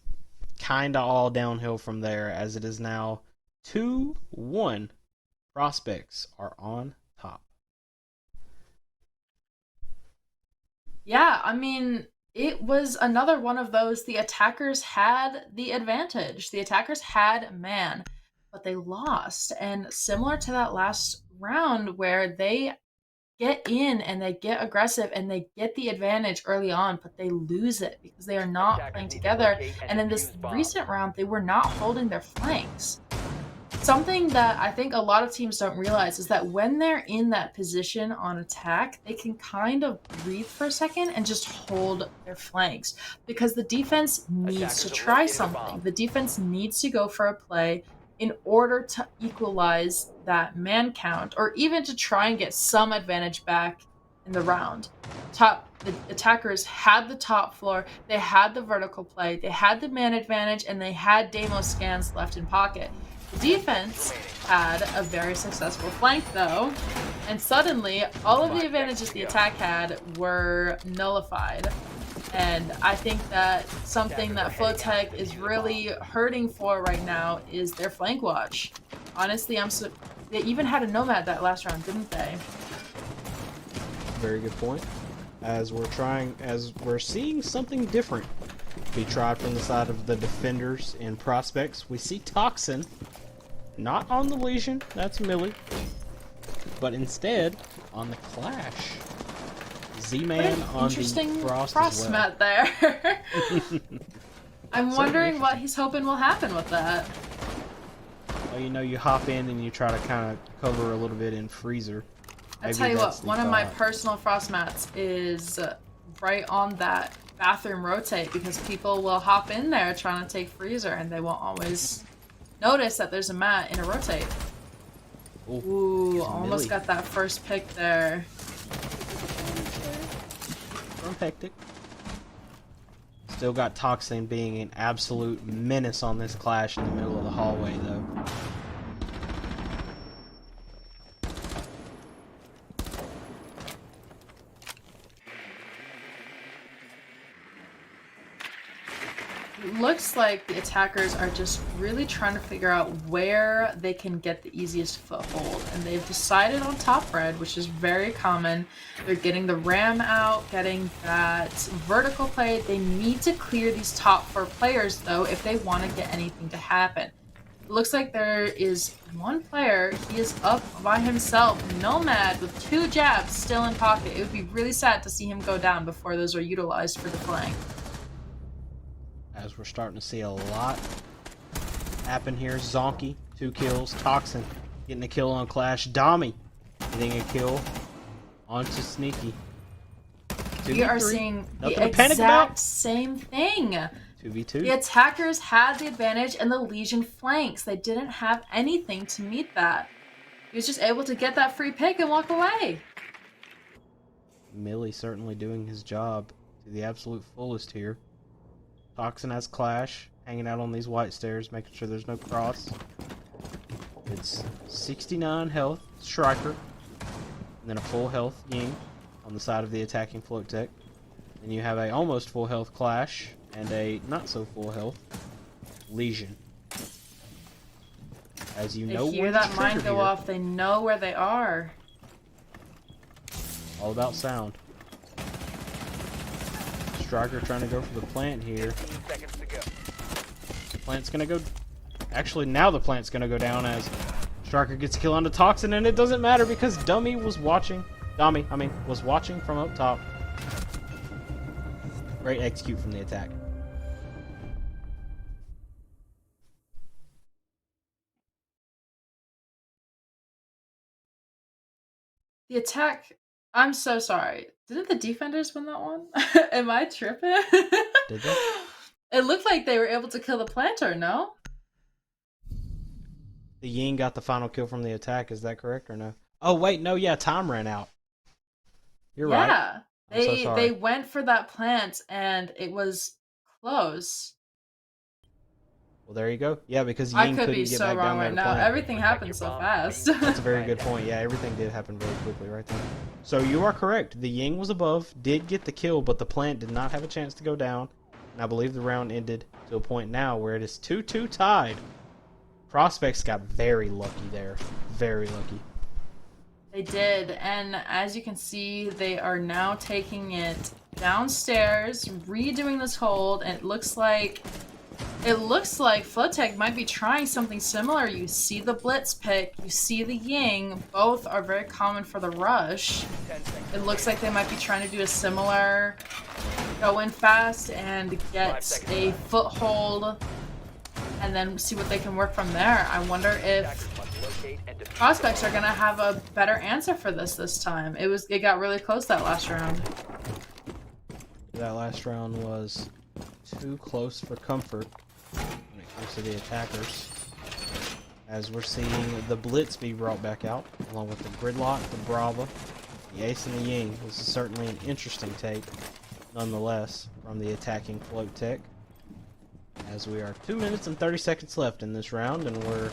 kinda all downhill from there, as it is now 2-1. Prospects are on top. Yeah, I mean, it was another one of those. The attackers had the advantage. The attackers had man, but they lost. And similar to that last round where they get in and they get aggressive and they get the advantage early on, but they lose it because they are not playing together. And in this recent round, they were not holding their flanks. Something that I think a lot of teams don't realize is that when they're in that position on attack, they can kind of breathe for a second and just hold their flanks, because the defense needs to try something. The defense needs to go for a play in order to equalize that man count, or even to try and get some advantage back in the round. The attackers had the top floor, they had the vertical play, they had the man advantage, and they had Deimos scans left in pocket. The defense had a very successful flank though, and suddenly all of the advantages the attack had were nullified. And I think that something that FloatTech is really hurting for right now is their flank watch. Honestly, they even had a Nomad that last round, didn't they? Very good point. As we're seeing something different be tried from the side of the defenders in Prospects. We see Toxin not on the Legion, that's Millie, but instead on the Clash. Z-Man on the Frost as well. Mat there. I'm wondering what he's hoping will happen with that. Well, you know, you hop in and you try to kind of cover a little bit in Freezer. I tell you what, one of my personal frost mats is right on that bathroom rotate, because people will hop in there trying to take Freezer and they won't always notice that there's a mat in a rotate. Ooh, here's almost Millie got that first pick there. from Hectic. Still got Toxin being an absolute menace on this clash in the middle of the hallway, though. Looks like the attackers are just really trying to figure out where they can get the easiest foothold, and they've decided on top red, which is very common. They're getting the ram out, getting that vertical play. They need to clear these top 4 players though if they want to get anything to happen. It looks like there is one player. He is up by himself, Nomad, with 2 jabs still in pocket. It would be really sad to see him go down before those are utilized for the flank. As we're starting to see a lot happen here. Zonky, 2 kills. Toxin getting a kill on Clash. Dami getting a kill onto Sneaky. We are seeing Nothing the to panic about. exact same thing. 2v2. The attackers had the advantage and the Legion flanks. They didn't have anything to meet that. He was just able to get that free pick and walk away. Millie certainly doing his job to the absolute fullest here. Toxin has Clash, hanging out on these white stairs, making sure there's no cross. It's 69 health, Striker, and then a full health Ying on the side of the attacking FloatTech. Then you have a almost full health Clash, and a not so full health Legion. As you know, They hear that mine go off, they know where they are. All about sound. Striker trying to go for the plant here. 15 seconds to go. Plant's gonna go. Actually, now the plant's gonna go down as Striker gets a kill on the Toxin, and it doesn't matter because Dami was watching from up top. Great execute from the attack. The attack, I'm so sorry. Didn't the defenders win that one? Am I tripping? Did they? It looked like they were able to kill the planter, no? The Ying got the final kill from the attack. Is that correct or no? Oh wait, no, yeah, time ran out. You're right. Yeah. I'm so sorry. They went for that plant and it was close. Well, there you go. Yeah, because I Ying could couldn't be get so back wrong down there right to now. plant. Everything happened so fast. That's a very good point. Yeah, everything did happen very quickly right there. So you are correct. The Ying was above, did get the kill, but the plant did not have a chance to go down. And I believe the round ended to a point now where it is 2-2 tied. Prospects got very lucky there. Very lucky. They did, and as you can see, they are now taking it downstairs, redoing this hold, and it looks like FloatTech might be trying something similar. You see the Blitz pick, you see the Ying, both are very common for the rush. It looks like they might be trying to do a similar go in fast and get a foothold and then see what they can work from there. I wonder if Prospects are gonna have a better answer for this time. It got really close that last round. That last round was too close for comfort when it comes to the attackers. As we're seeing the Blitz be brought back out, along with the Gridlock, the Brava, the Ace, and the Ying. This is certainly an interesting take, nonetheless, from the attacking FloatTech. As we are 2 minutes and 30 seconds left in this round, and we're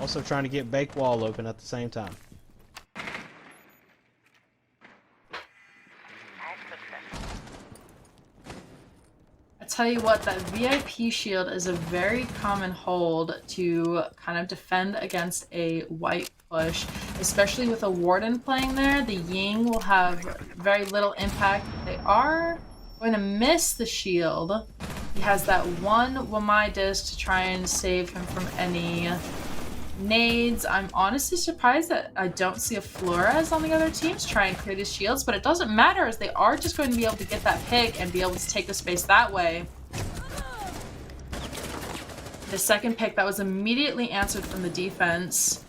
also trying to get Bake Wall open at the same time. I tell you what, that VIP shield is a very common hold to kind of defend against a white push, especially with a Warden playing there. The Ying will have very little impact. They are going to miss the shield. He has that one Wamai disc to try and save him from any nades. I'm honestly surprised that I don't see a Flores on the other teams try and clear these shields, but it doesn't matter as they are just going to be able to get that pick and be able to take the space that way. The second pick that was immediately answered from the defense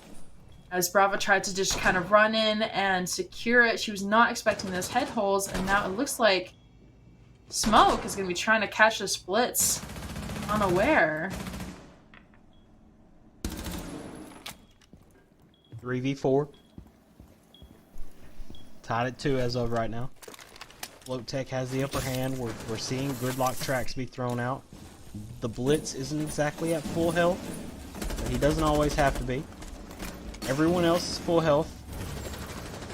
as Brava tried to just kind of run in and secure it. She was not expecting those head holes, and now it looks like Smoke is going to be trying to catch the splits unaware. 3v4. Tied at 2 as of right now. FloatTech has the upper hand. We're seeing gridlock tracks be thrown out. The Blitz isn't exactly at full health, but he doesn't always have to be. Everyone else is full health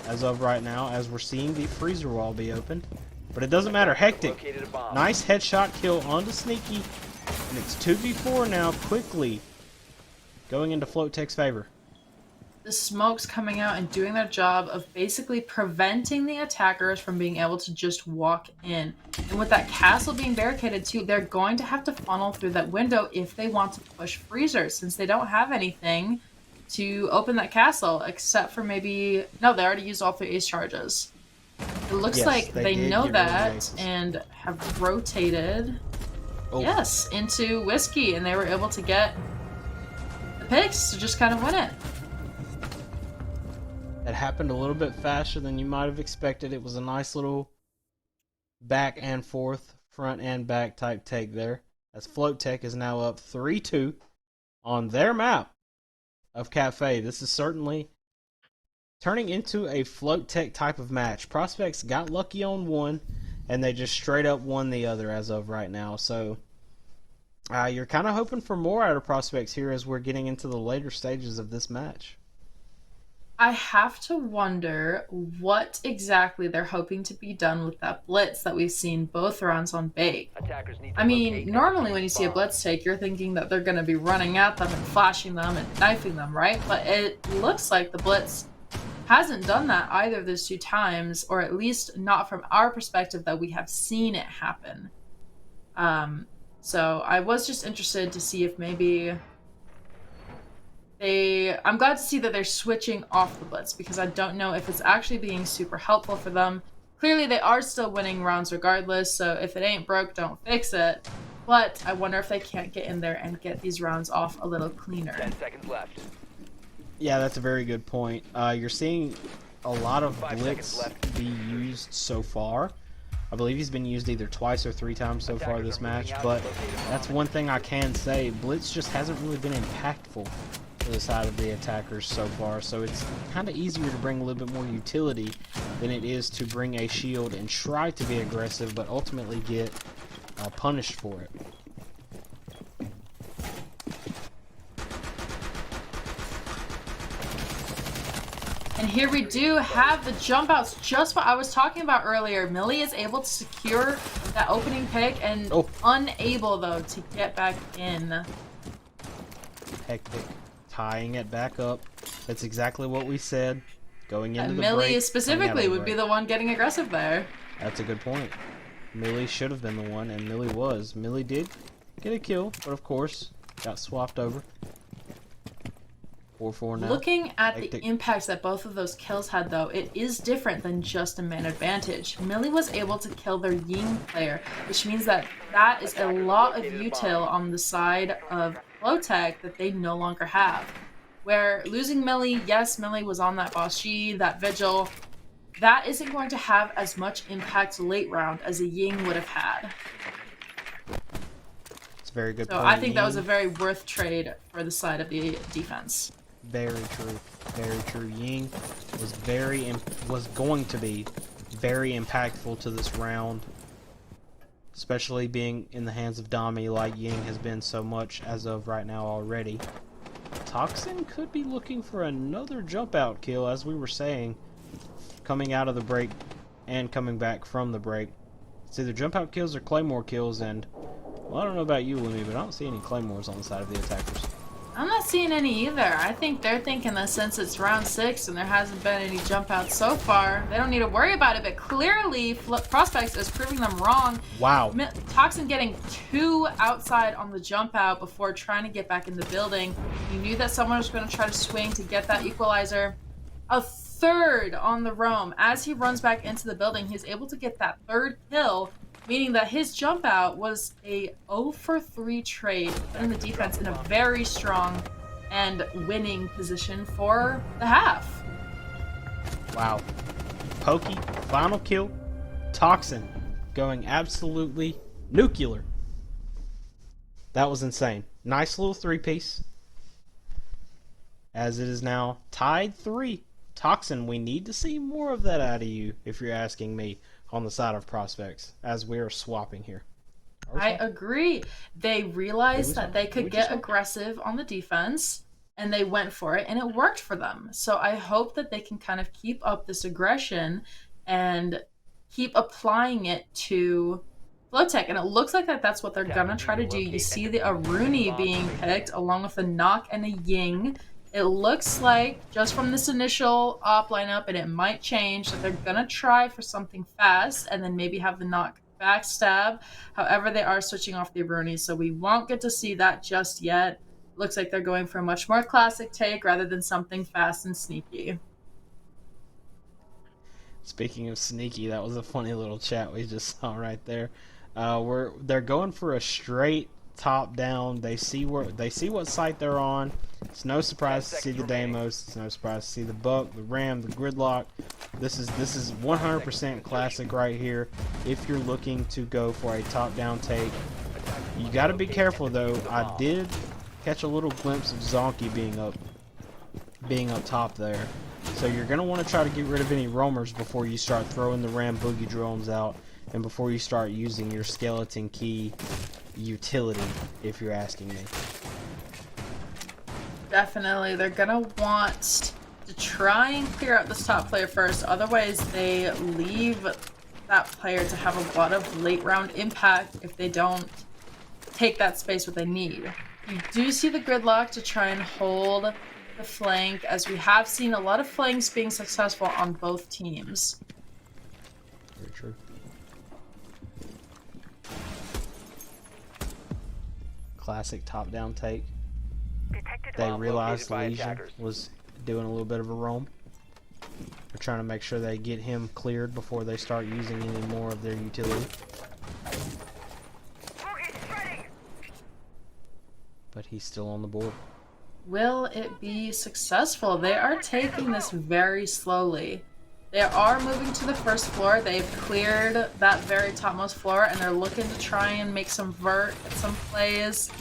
as of right now, as we're seeing the freezer wall be opened. But it doesn't matter. Hectic. Located a bomb. Nice headshot kill onto Sneaky. And it's 2v4 now, quickly going into FloatTech's favor. The smoke's coming out and doing their job of basically preventing the attackers from being able to just walk in. And with that castle being barricaded too, they're going to have to funnel through that window if they want to push freezers, since they don't have anything to open that castle except for maybe... No, they already used all 3 ace charges. It looks Yes, like they did know get rid of the that aces. and have rotated, Oh, yes, into Whiskey, and they were able to get the picks to just kind of win it. that happened a little bit faster than you might have expected. It was a nice little back and forth, front and back type take there. As FloatTech is now up 3-2 on their map of Cafe. This is certainly turning into a FloatTech type of match. Prospects got lucky on one, and they just straight up won the other as of right now. So you're kind of hoping for more out of Prospects here as we're getting into the later stages of this match. I have to wonder what exactly they're hoping to be done with that blitz that we've seen both rounds on Bake. Attackers need to I mean, locate normally and when you see a bomb. blitz take, you're thinking that they're going to be running at them and flashing them and knifing them, right? But it looks like the blitz hasn't done that either of those 2 times, or at least not from our perspective that we have seen it happen. So I was just interested to see if maybe I'm glad to see that they're switching off the blitz, because I don't know if it's actually being super helpful for them. Clearly they are still winning rounds regardless, so if it ain't broke, don't fix it. But I wonder if they can't get in there and get these rounds off a little cleaner. 10 seconds left. Yeah, that's a very good point. You're seeing a lot of 5 Blitz seconds left. be used so far. I believe he's been used either twice or 3 times so far this match, but that's one thing I can say. Blitz just hasn't really been impactful for the side of the attackers so far, so it's kind of easier to bring a little bit more utility than it is to bring a shield and try to be aggressive, but ultimately get punished for it. And here we do have the jump outs, just what I was talking about earlier. Millie is able to secure that opening pick and unable, though, to get back in. Hectic. Tying it back up. That's exactly what we said. Going into the Millie break, specifically coming out of would the be break. the one getting aggressive there. That's a good point. Millie should have been the one, and Millie was. Millie did get a kill, but of course, got swapped over. 4-4 now. Looking at the Hectic. impacts that both of those kills had, though, it is different than just a man advantage. Millie was able to kill their Ying player, which means that that is a lot of util on the side of FloatTech that they no longer have. Where losing Millie, yes, Millie was on that boss G, that vigil, that isn't going to have as much impact late round as a Ying would have had. It's a very good So point. I think that was a Ying, very worth trade for the side of the defense. very true. Very true. Ying was going to be very impactful to this round, especially being in the hands of Dami like Ying has been so much as of right now already. Toxin could be looking for another jump out kill, as we were saying, coming out of the break and coming back from the break. It's either jump out kills or claymore kills, and well, I don't know about you, Lumi, but I don't see any claymores on the side of the attackers. I'm not seeing any either. I think they're thinking that since it's round 6 and there hasn't been any jump outs so far, they don't need to worry about it. But clearly, Prospects is proving them wrong. Wow. Toxin getting 2 outside on the jump out before trying to get back in the building. You knew that someone was going to try to swing to get that equalizer. A 3rd on the roam. As he runs back into the building, he's able to get that 3rd kill, meaning that his jump out was a 0 for 3 trade, putting the defense in a very strong and winning position for the half. Wow. Pokey, final kill. Toxin going absolutely nuclear. That was insane. Nice little 3-piece. as it is now tied 3. Toxin, we need to see more of that out of you, if you're asking me, on the side of prospects, as we're swapping here. I agree. They realized that they could get aggressive on the defense, and they went for it, and it worked for them. So I hope that they can kind of keep up this aggression and keep applying it to FloatTech. And it looks like that's what they're going to try to do. You see the Aruni being picked along with a Knock and a Ying. It looks like, just from this initial op lineup, and it might change, that they're going to try for something fast and then maybe have the Knock backstab. However, they are switching off the Aruni, so we won't get to see that just yet. Looks like they're going for a much more classic take rather than something fast and sneaky. Speaking of sneaky, that was a funny little chat we just saw right there. They're going for a straight top down. They see what site they're on. It's no surprise to see the Deimos. It's no surprise to see the Buck, the Ram, the Gridlock. This is 100% classic right here. If you're looking to go for a top down take, you got to be careful though. I did catch a little glimpse of Zonky being up top there. So you're going to want to try to get rid of any roamers before you start throwing the Ram boogie drones out, and before you start using your skeleton key utility, if you're asking me. Definitely. They're going to want to try and clear out this top player first. Otherwise, they leave that player to have a lot of late round impact if they don't take that space what they need. You do see the Gridlock to try and hold the flank, as we have seen a lot of flanks being successful on both teams. Very true. Classic top-down take. They realized Legion was doing a little bit of a roam. They're trying to make sure they get him cleared before they start using any more of their utility. But he's still on the board. Will it be successful? They are taking this very slowly. They are moving to the first floor. They've cleared that very topmost floor, and they're looking to try and make some vert at some plays.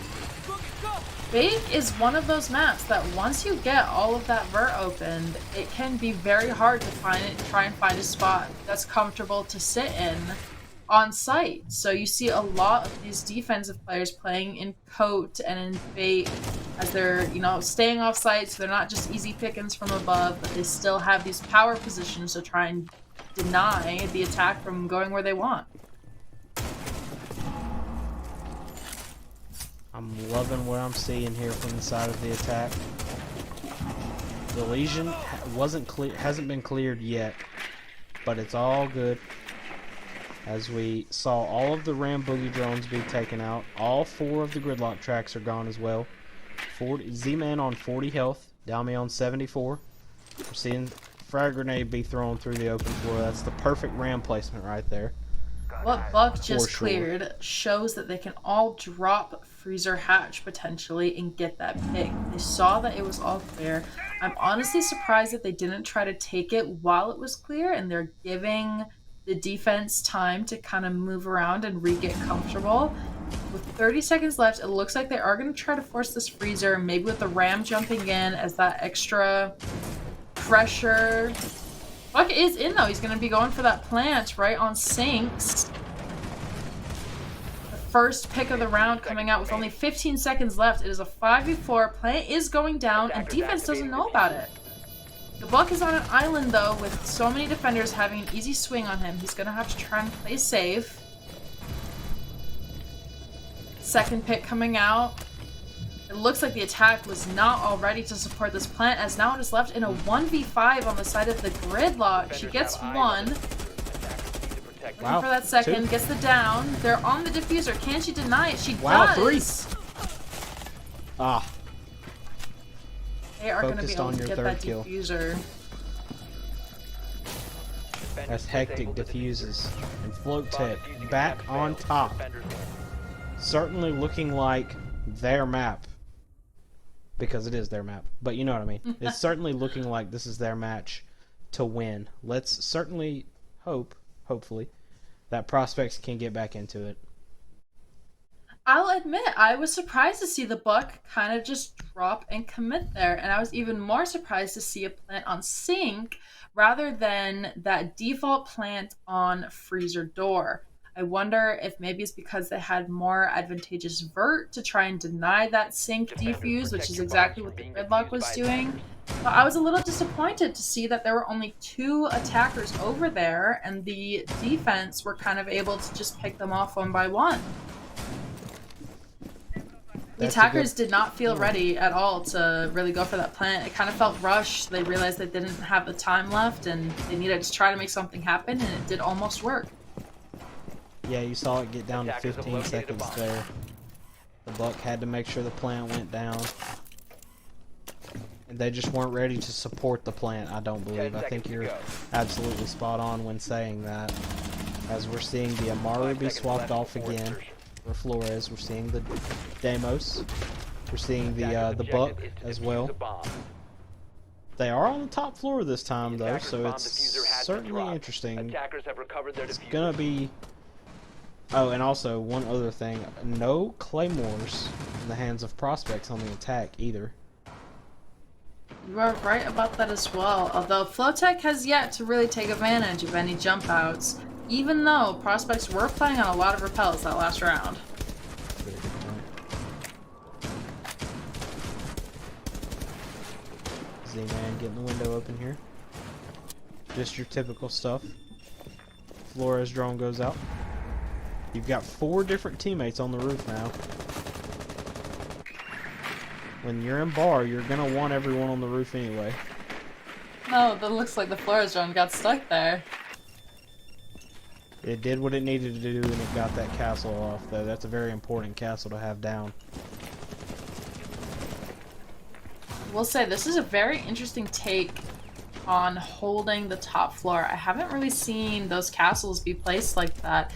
Big is one of those maps that once you get all of that vert opened, it can be very hard to try and find a spot that's comfortable to sit in on site. So you see a lot of these defensive players playing in coat and in bait as they're, staying off site, so they're not just easy pickings from above, but they still have these power positions to try and deny the attack from going where they want. I'm loving what I'm seeing here from the side of the attack. The Legion hasn't been cleared yet, but it's all good. As we saw all of the Ram Boogie drones be taken out, all 4 of the Gridlock tracks are gone as well. Z-Man on 40 health, Dami on 74. We're seeing frag grenade be thrown through the open floor. That's the perfect Ram placement right there. What Buck just cleared shows that they can all drop Freezer Hatch potentially and get that pick. They saw that it was all clear. I'm honestly surprised that they didn't try to take it while it was clear, and they're giving the defense time to kind of move around and re-get comfortable. With 30 seconds left, it looks like they are going to try to force this freezer, maybe with the Ram jumping in as that extra pressure. Buck is in though. He's going to be going for that plant right on Sinks. The first pick of the round coming out with only 15 seconds left. It is a 5v4. Plant is going down, and defense doesn't know about it. The Buck is on an island though, with so many defenders having an easy swing on him. He's going to have to try and play safe. Second pick coming out. It looks like the attack was not all ready to support this plant, as now it is left in a 1v5 on the side of the Gridlock. She gets one. Looking for that second. 2. Gets the down. They're on the diffuser. Can she deny it? She does. 3. Ah. They are going to be able to get that diffuser. As Hectic diffuses. And FloatTech back on top. Certainly looking like their map. Because it is their map. But you know what I mean. It's certainly looking like this is their match to win. Let's certainly hopefully, that prospects can get back into it. I'll admit, I was surprised to see the Buck kind of just drop and commit there, and I was even more surprised to see a plant on Sink rather than that default plant on Freezer Door. I wonder if maybe it's because they had more advantageous vert to try and deny that Sink Defenders, defuse, which protect is your exactly bombs what the from being Gridlock defused was by doing. attackers. But I was a little disappointed to see that there were only 2 attackers over there, and the defense were kind of able to just pick them off one by one. The That's a good attackers did not feel point. ready at all to really go for that plant. It kind of felt rushed. They realized they didn't have the time left and they needed to try to make something happen, and it did almost work. Yeah, you saw it get down to Attackers have 15 located a seconds bomb. there. The Buck had to make sure the plant went down. And they just weren't ready to support the plant, I don't 10 believe. I seconds think to you're go. absolutely spot on when saying that. As we're seeing the Amaru 5 be seconds swapped left off before again insertion. for Flores. We're seeing the Deimos. We're seeing the Attackers' Buck objective is to as defuse well. the bomb. They are on the top floor this time The though, attacker's so bomb it's diffuser has been certainly dropped. interesting. Attackers have recovered their It's diffuser. gonna be. Oh, and also one other thing: no claymores in the hands of prospects on the attack either. You are right about that as well, although FloatTech has yet to really take advantage of any jump outs, even though prospects were playing on a lot of repels that last round. Very good point. Z-Man getting the window open here. Just your typical stuff. Flores drone goes out. You've got 4 different teammates on the roof now. When you're in bar, you're gonna want everyone on the roof anyway. No, that looks like the Flores drone got stuck there. It did what it needed to do and it got that castle off though. That's a very important castle to have down. We'll say this is a very interesting take on holding the top floor. I haven't really seen those castles be placed like that.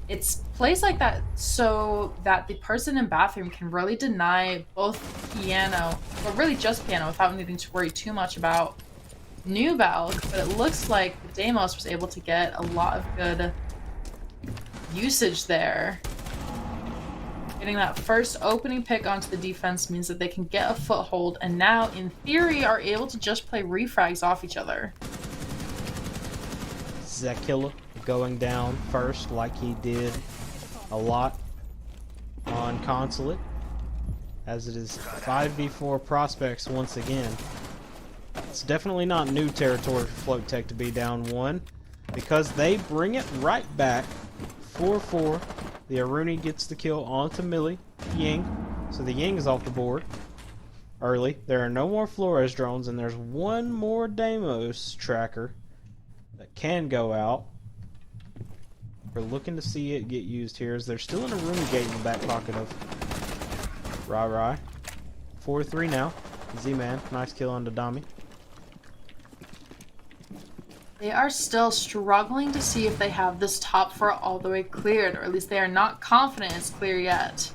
It's placed like that so that the person in bathroom can really deny both piano, or really just piano, without needing to worry too much about new Valk. But it looks like the Deimos was able to get a lot of good usage there. Getting that first opening pick onto the defense means that they can get a foothold, and now, in theory, are able to just play refrags off each other. Zakilla going down first like he did a lot on Consulate. As it is 5v4 prospects once again. It's definitely not new territory for FloatTech to be down 1, because they bring it right back 4-4. The Aruni gets the kill onto Millie Ying, so the Ying is off the board early. There are no more Flores drones, and there's one more Deimos tracker that can go out. We're looking to see it get used here, as there's still an Aruni gate in the back pocket of Rai. 4-3 now. Z-Man, nice kill on Dami. They are still struggling to see if they have this top floor all the way cleared, or at least they are not confident it's clear yet.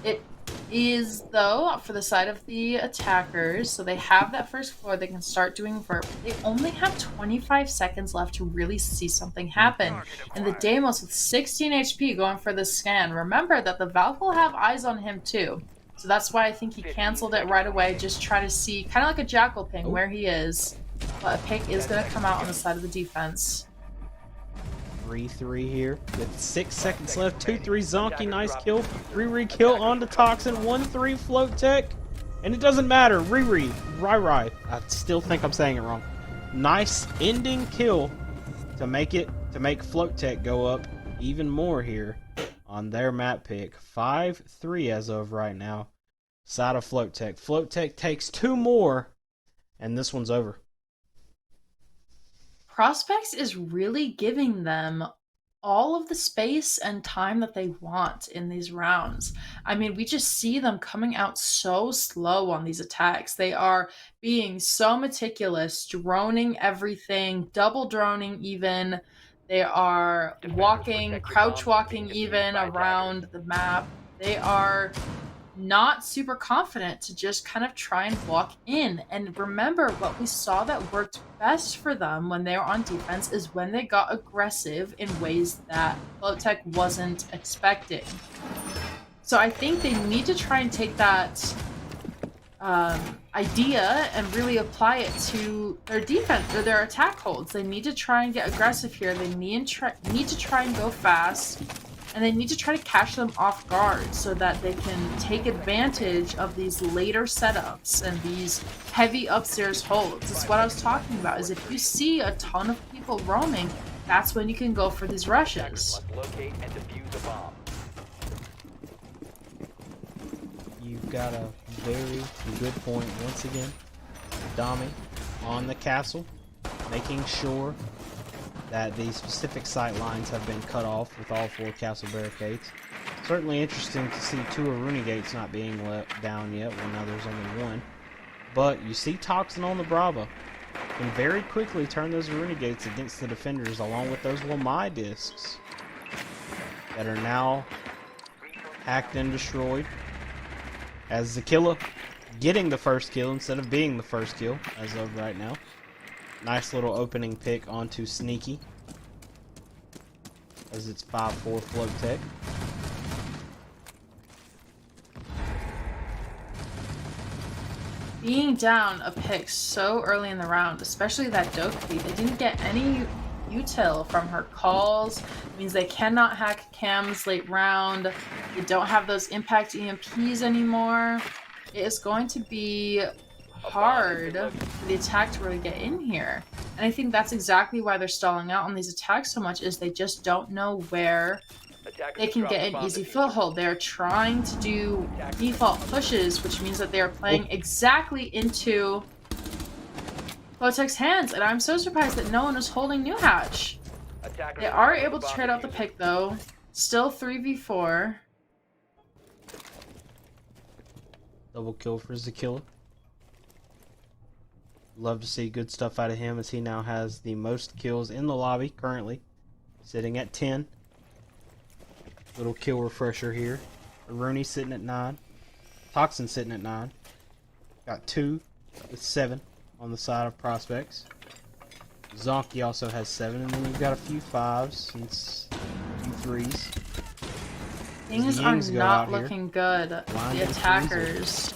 It is, though, for the side of the attackers, so they have that first floor, they can start doing vert. They only have 25 seconds left to really see something happen. And the Deimos with 16 HP going for this scan. Remember that the Valk will have eyes on him too. So that's why I think he canceled it right away, just try to see, kind of like a Jackal ping, where he is. But a pick is going to come out on the side of the defense. 3-3 here with 6 seconds left. 2-3 Zonky, nice kill. Riri kill onto Toxin. 1-3 FloatTech. And it doesnn't matter. Rai. I still think I'm saying it wrong. Nice ending kill to make FloatTech go up even more here on their map pick. 5-3 as of right now. Side of FloatTech. FloatTech takes 2 more, and this one's over. Prospects is really giving them all of the space and time that they want in these rounds. I mean, we just see them coming out so slow on these attacks. They are being so meticulous, droning everything, double droning even. They are walking, crouch walking even around the map. They are not super confident to just kind of try and walk in. And remember, what we saw that worked best for them when they were on defense is when they got aggressive in ways that FloatTech wasn't expecting. So I think they need to try and take that idea and really apply it to their defense or their attack holds. They need to try and get aggressive here. They need to try and go fast, and they need to try to catch them off guard so that they can take advantage of these later setups and these heavy upstairs holds. That's what I was talking about, is if you see a ton of people roaming, that's when you can go for these rushes. Must locate and defuse a bomb. You've got a very good point once again. Dami on the castle, making sure that the specific sight lines have been cut off with all 4 castle barricades. Certainly interesting to see 2 Aruni gates not being let down yet, when now there's only 1. But you see Toxin on the Bravo can very quickly turn those Aruni gates against the defenders, along with those Wamai discs that are now hacked and destroyed. As Zakilla getting the first kill instead of being the first kill as of right now. Nice little opening pick onto Sneaky, as it's 5-4 FloatTech. Being down a pick so early in the round, especially that Dokkaebi, they didn't get any util from her calls. It means they cannot hack cams late round. They don't have those impact EMPs anymore. It is going to be hard for the attack to really get in here. And I think that's exactly why they're stalling out on these attacks so much, is they just don't know where they can get an easy foothold. They're trying to do default pushes, which means that they are playing exactly into FloatTech's hands, and I'm so surprised that no one is holding New Hatch. They are able to trade out the pick though. Still 3v4. Double kill for Zakilla. Love to see good stuff out of him, as he now has the most kills in the lobby currently, sitting at 10. Little kill refresher here. Rooney sitting at 9. Toxin sitting at 9. Got 2 with 7 on the side of prospects. Zonky also has 7, and then you've got a few 5s and a few 3s. Things are not looking good. The attackers.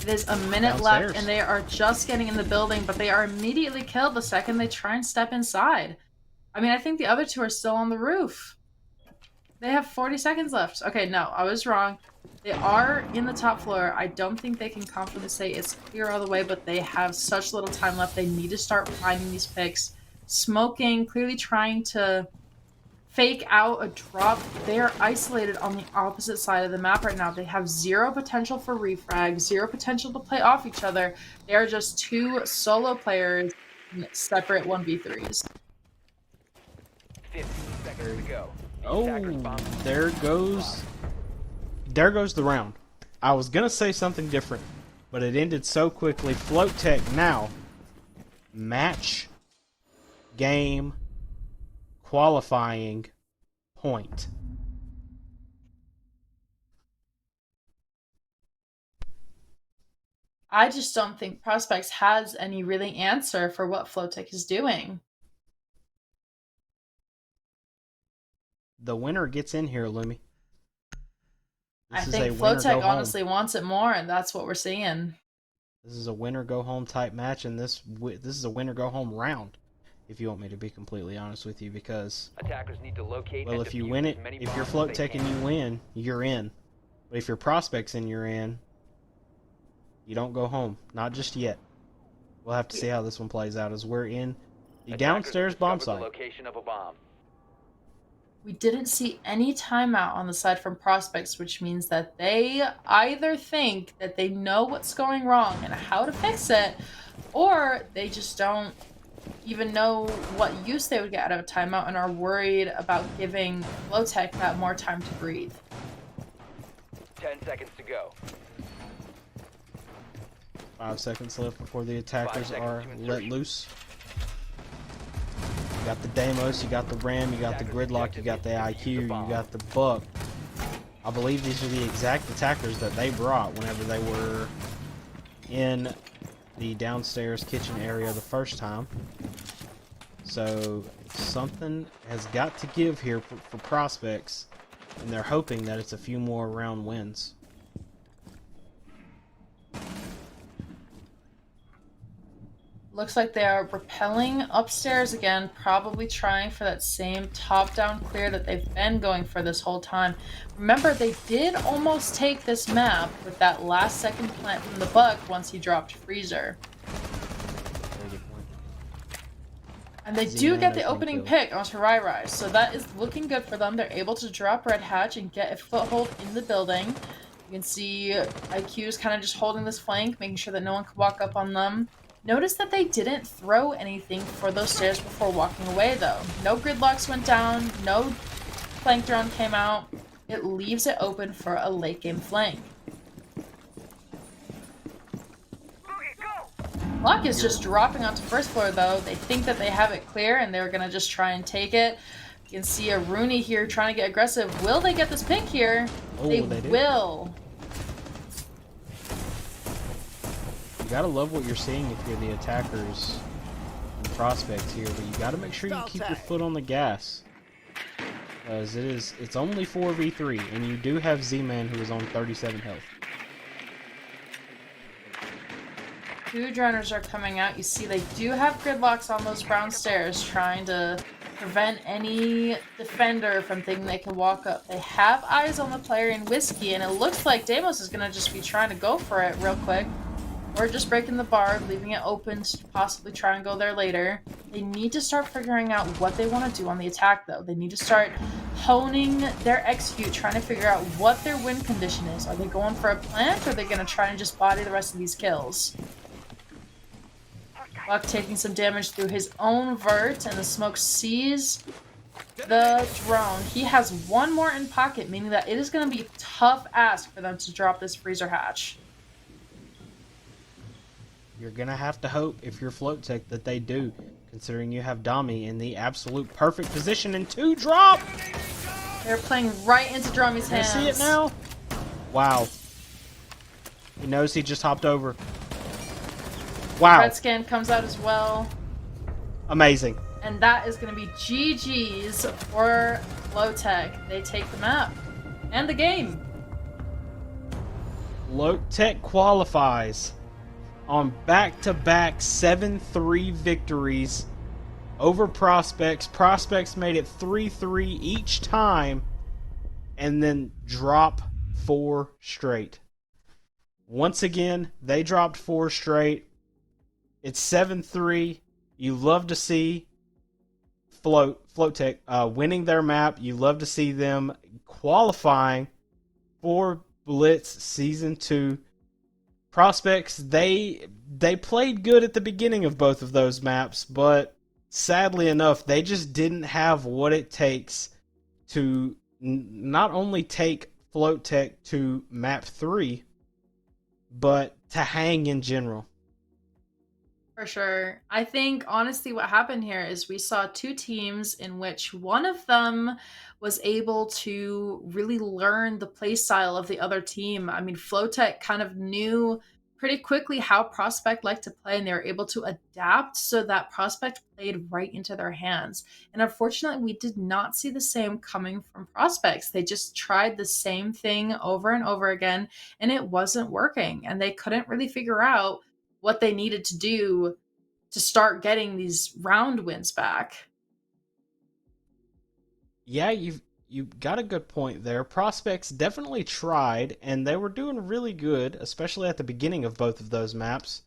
It is a minute left, and they are just getting in the building, but they are immediately killed the second they try and step inside. I mean, I think the other 2 are still on the roof. They have 40 seconds left. Okay, no, I was wrong. They are in the top floor. I don't think they can confidently say it's clear all the way, but they have such little time left. They need to start finding these picks. Smoking, clearly trying to fake out a drop. They are isolated on the opposite side of the map right now. They have 0 potential for refrag, 0 potential to play off each other. They are just 2 solo players in separate 1v3s. 15 seconds to go. Oh, there goes the round. I was gonna say something different, but it ended so quickly. FloatTech now match game qualifying point. I just don't think Prospects has any really answer for what FloatTech is doing. The winner gets in here, Lumi. I think FloatTech honestly wants it more, and that's what we're seeing. This is a winner go home type match, and this is a winner go home round, if you want me to be completely honest with you, because attackers need to locate. Well, if you win it, if you're FloatTech and you win, you're in. But if you're Prospects and you're in, you don't go home. Not just yet. We'll have to see how this one plays out, as we're in the downstairs bomb site. The location of a bomb. We didn't see any timeout on the side from Prospects, which means that they either think that they know what's going wrong and how to fix it, or they just don't even know what use they would get out of a timeout and are worried about giving FloatTech that more time to breathe. 10 seconds to go. 5 seconds left before the attackers are let loose. You got the Deimos, you got the Ram, you got the Gridlock, you got the IQ, you got the Buck. I believe these are the exact attackers that they brought whenever they were in the downstairs kitchen area the first time. So something has got to give here for Prospects and they're hoping that it's a few more round wins. Looks like they are rappelling upstairs again, probably trying for that same top-down clear that they've been going for this whole time. Remember, they did almost take this map with that last-second plant from the Buck once he dropped Freezer. Very good point. And they Z-Man do get the opening opening kill. pick onto Rai, so that is looking good for them. They're able to drop Red Hatch and get a foothold in the building. You can see IQ is kind of just holding this flank, making sure that no one can walk up on them. Notice that they didn't throw anything for those stairs before walking away, though. No gridlocks went down, no flank drone came out. It leaves it open for a late game flank. Luck is just dropping onto first floor, though. They think that they have it clear, and they're going to just try and take it. You can see a Rooney here trying to get aggressive. Will they get this pick here? Oh, they do. will. You gotta love what you're seeing if you're the attackers and prospects here, but you gotta make sure you keep your foot on the gas. Because it's only 4v3, and you do have Z-Man who is on 37 health. Two droners are coming out. You see they do have gridlocks on those brown stairs, trying to prevent any defender from thinking they can walk up. They have eyes on the player in Whiskey, and it looks like Deimos is going to just be trying to go for it real quick. Or just breaking the bar, leaving it open to possibly try and go there later. They need to start figuring out what they want to do on the attack, though. They need to start honing their execute, trying to figure out what their win condition is. Are they going for a plant, or are they going to try and just body the rest of these kills? Buck taking some damage through his own vert, and the smoke sees the drone. He has one more in pocket, meaning that it is going to be a tough ask for them to drop this freezer hatch. You're gonna have to hope, if you're FloatTech, that they do, considering you have Dami in the absolute perfect position and 2 drop! They're playing right into Drumy's Can I hands. see it now? Wow. He knows he just hopped over. Wow. Red scan comes out as well. Amazing. And that is going to be GG's for FloatTech. They take the map and the game. FloatTech qualifies on back-to-back 7-3 victories over Prospects. Prospects made it 3-3 each time and then drop 4 straight. Once again, they dropped 4 straight. It's 7-3. You love to see FloatTech winning their map. You love to see them qualifying for BLITZ Season 2. Prospects, they played good at the beginning of both of those maps, but sadly enough, they just didn't have what it takes to not only take FloatTech to map 3, but to hang in general. For sure. I think, honestly, what happened here is we saw 2 teams in which one of them was able to really learn the play style of the other team. I mean, FloatTech kind of knew pretty quickly how Prospect liked to play, and they were able to adapt so that Prospect played right into their hands. And unfortunately, we did not see the same coming from Prospects. They just tried the same thing over and over again, and it wasn't working. And they couldn't really figure out what they needed to do to start getting these round wins back. Yeah, you got a good point there. Prospects definitely tried, and they were doing really good, especially at the beginning of both of those maps,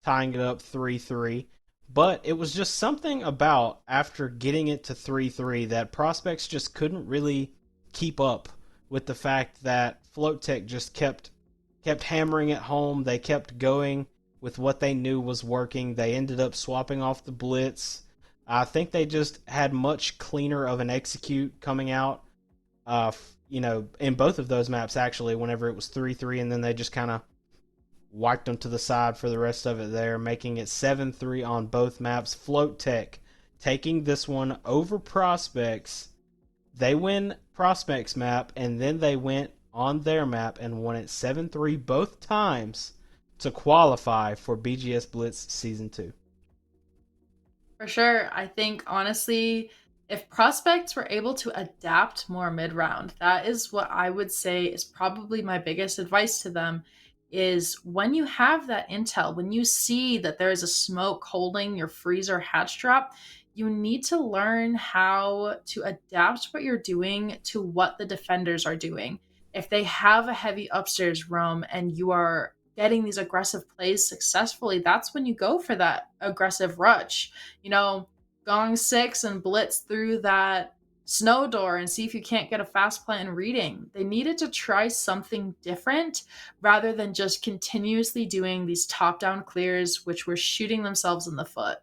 tying it up 3-3. But it was just something about after getting it to 3-3 that Prospects just couldn't really keep up with the fact that FloatTech just kept hammering it home. They kept going with what they knew was working. They ended up swapping off the Blitz. I think they just had much cleaner of an execute coming out, in both of those maps, actually, whenever it was 3-3, and then they just kind of wiped them to the side for the rest of it there, making it 7-3 on both maps. FloatTech taking this one over Prospects. They win Prospects map, and then they went on their map and won it 7-3 both times to qualify for BGS BLITZ Season 2. For sure. I think, honestly, if prospects were able to adapt more mid-round, that is what I would say is probably my biggest advice to them, is when you have that intel, when you see that there is a smoke holding your freezer hatch drop, you need to learn how to adapt what you're doing to what the defenders are doing. If they have a heavy upstairs roam and you are getting these aggressive plays successfully, that's when you go for that aggressive rush. You know, gong six and blitz through that snow door and see if you can't get a fast plant reading. They needed to try something different rather than just continuously doing these top down clears, which were shooting themselves in the foot.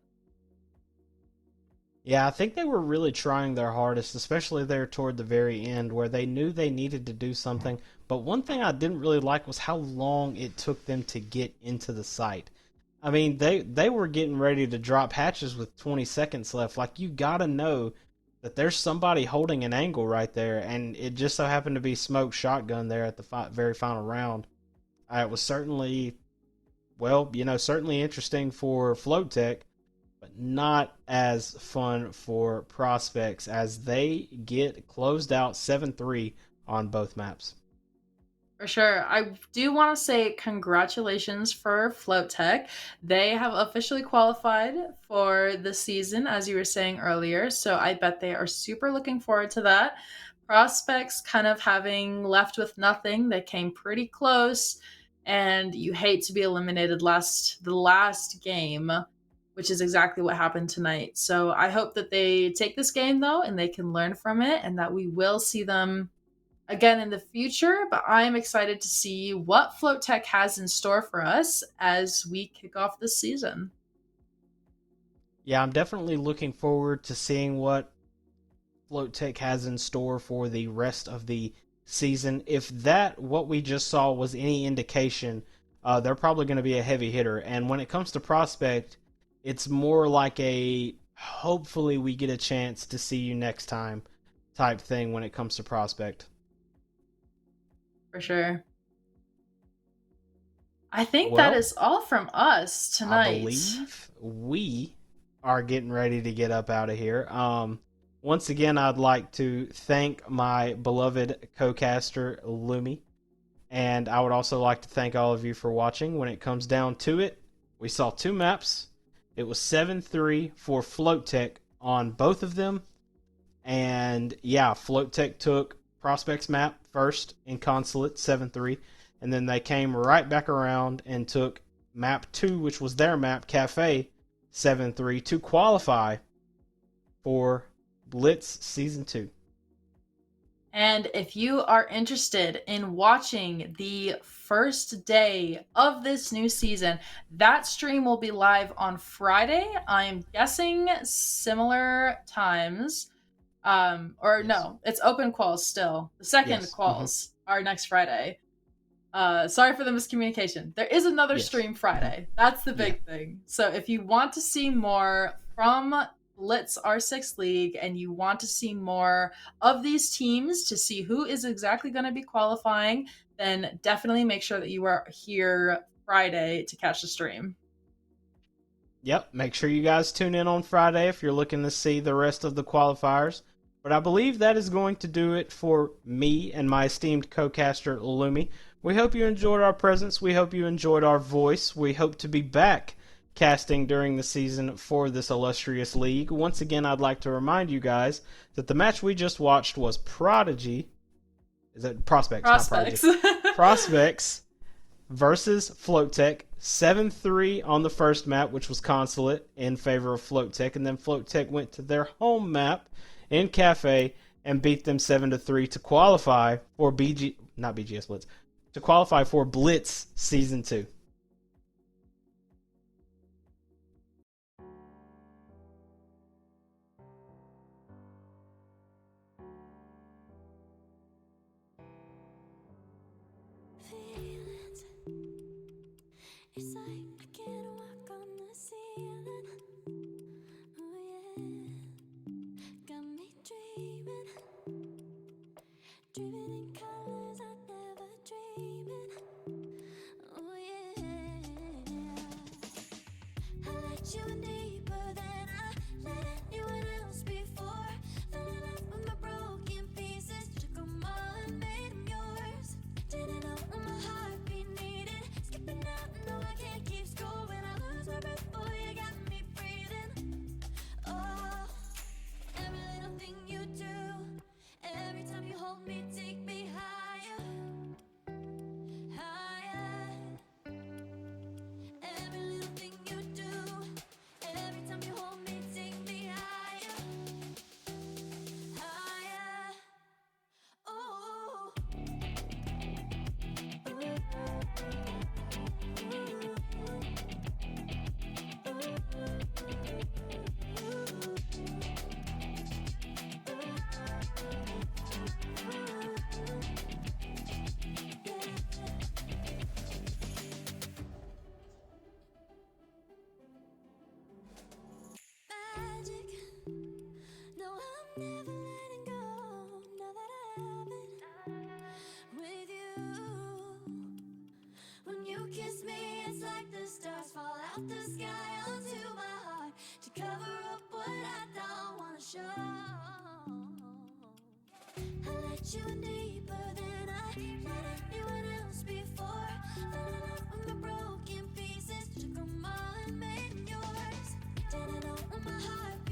Yeah, I think they were really trying their hardest, especially there toward the very end, where they knew they needed to do something. But one thing I didn't really like was how long it took them to get into the site. I mean, they were getting ready to drop hatches with 20 seconds left. Like, you gotta know that there's somebody holding an angle right there, and it just so happened to be Smoke Shotgun there at the very final round. It was certainly, well, certainly interesting for FloatTech, but not as fun for prospects as they get closed out 7-3 on both maps. For sure. I do want to say congratulations for FloatTech. They have officially qualified for the season, as you were saying earlier. So I bet they are super looking forward to that. Prospects kind of having left with nothing. They came pretty close, and you hate to be eliminated the last game, which is exactly what happened tonight. So I hope that they take this game though and they can learn from it, and that we will see them again in the future. But I'm excited to see what FloatTech has in store for us as we kick off this season. Yeah, I'm definitely looking forward to seeing what FloatTech has in store for the rest of the season. If what we just saw was any indication, they're probably going to be a heavy hitter. And when it comes to Prospect, it's more like a hopefully we get a chance to see you next time type thing when it comes to Prospect. For sure. I think that Well, is all from us I tonight. believe we are getting ready to get up out of here. Once again, I'd like to thank my beloved co-caster, Lumi. And I would also like to thank all of you for watching. When it comes down to it, we saw two maps. It was 7-3 for FloatTech on both of them. And yeah, FloatTech took Prospects map first in Consulate, 7-3. And then they came right back around and took map 2, which was their map, Cafe, 7-3, to qualify for BLITZ Season 2. And if you are interested in watching the first day of this new season, that stream will be live on Friday. I'm guessing similar times. Or Yes. no, it's open Quals still. The second Yes. Quals are next Friday. Sorry for the miscommunication. There is another Yes. stream Friday. That's the big thing. So if you want to see more from BLITZ R6 League and you want to see more of these teams to see who is exactly going to be qualifying, then definitely make sure that you are here Friday to catch the stream. Yep, make sure you guys tune in on Friday if you're looking to see the rest of the qualifiers. But I believe that is going to do it for me and my esteemed co-caster, Lumi. We hope you enjoyed our presence. We hope you enjoyed our voice. We hope to be back casting during the season for this illustrious league. Once again, I'd like to remind you guys that the match we just watched was Prodigy. Is that Prospects? Prospects. Not Prodigy. Prospects versus FloatTech. 7-3 on the first map, which was Consulate, in favor of FloatTech. And then FloatTech went to their home map in Cafe and beat them 7-3 to qualify for BGS Blitz. To qualify for BLITZ Season 2. Feelings. It's like I can't walk on the ceiling. Oh yeah, got me dreaming, dreaming in colors I never dreamed in. Oh yeah, I let you in deeper than I let anyone else before. let you in deeper than I let anyone else before. Fell in love with my broken pieces, took them all and made them yours. Then I know when my heart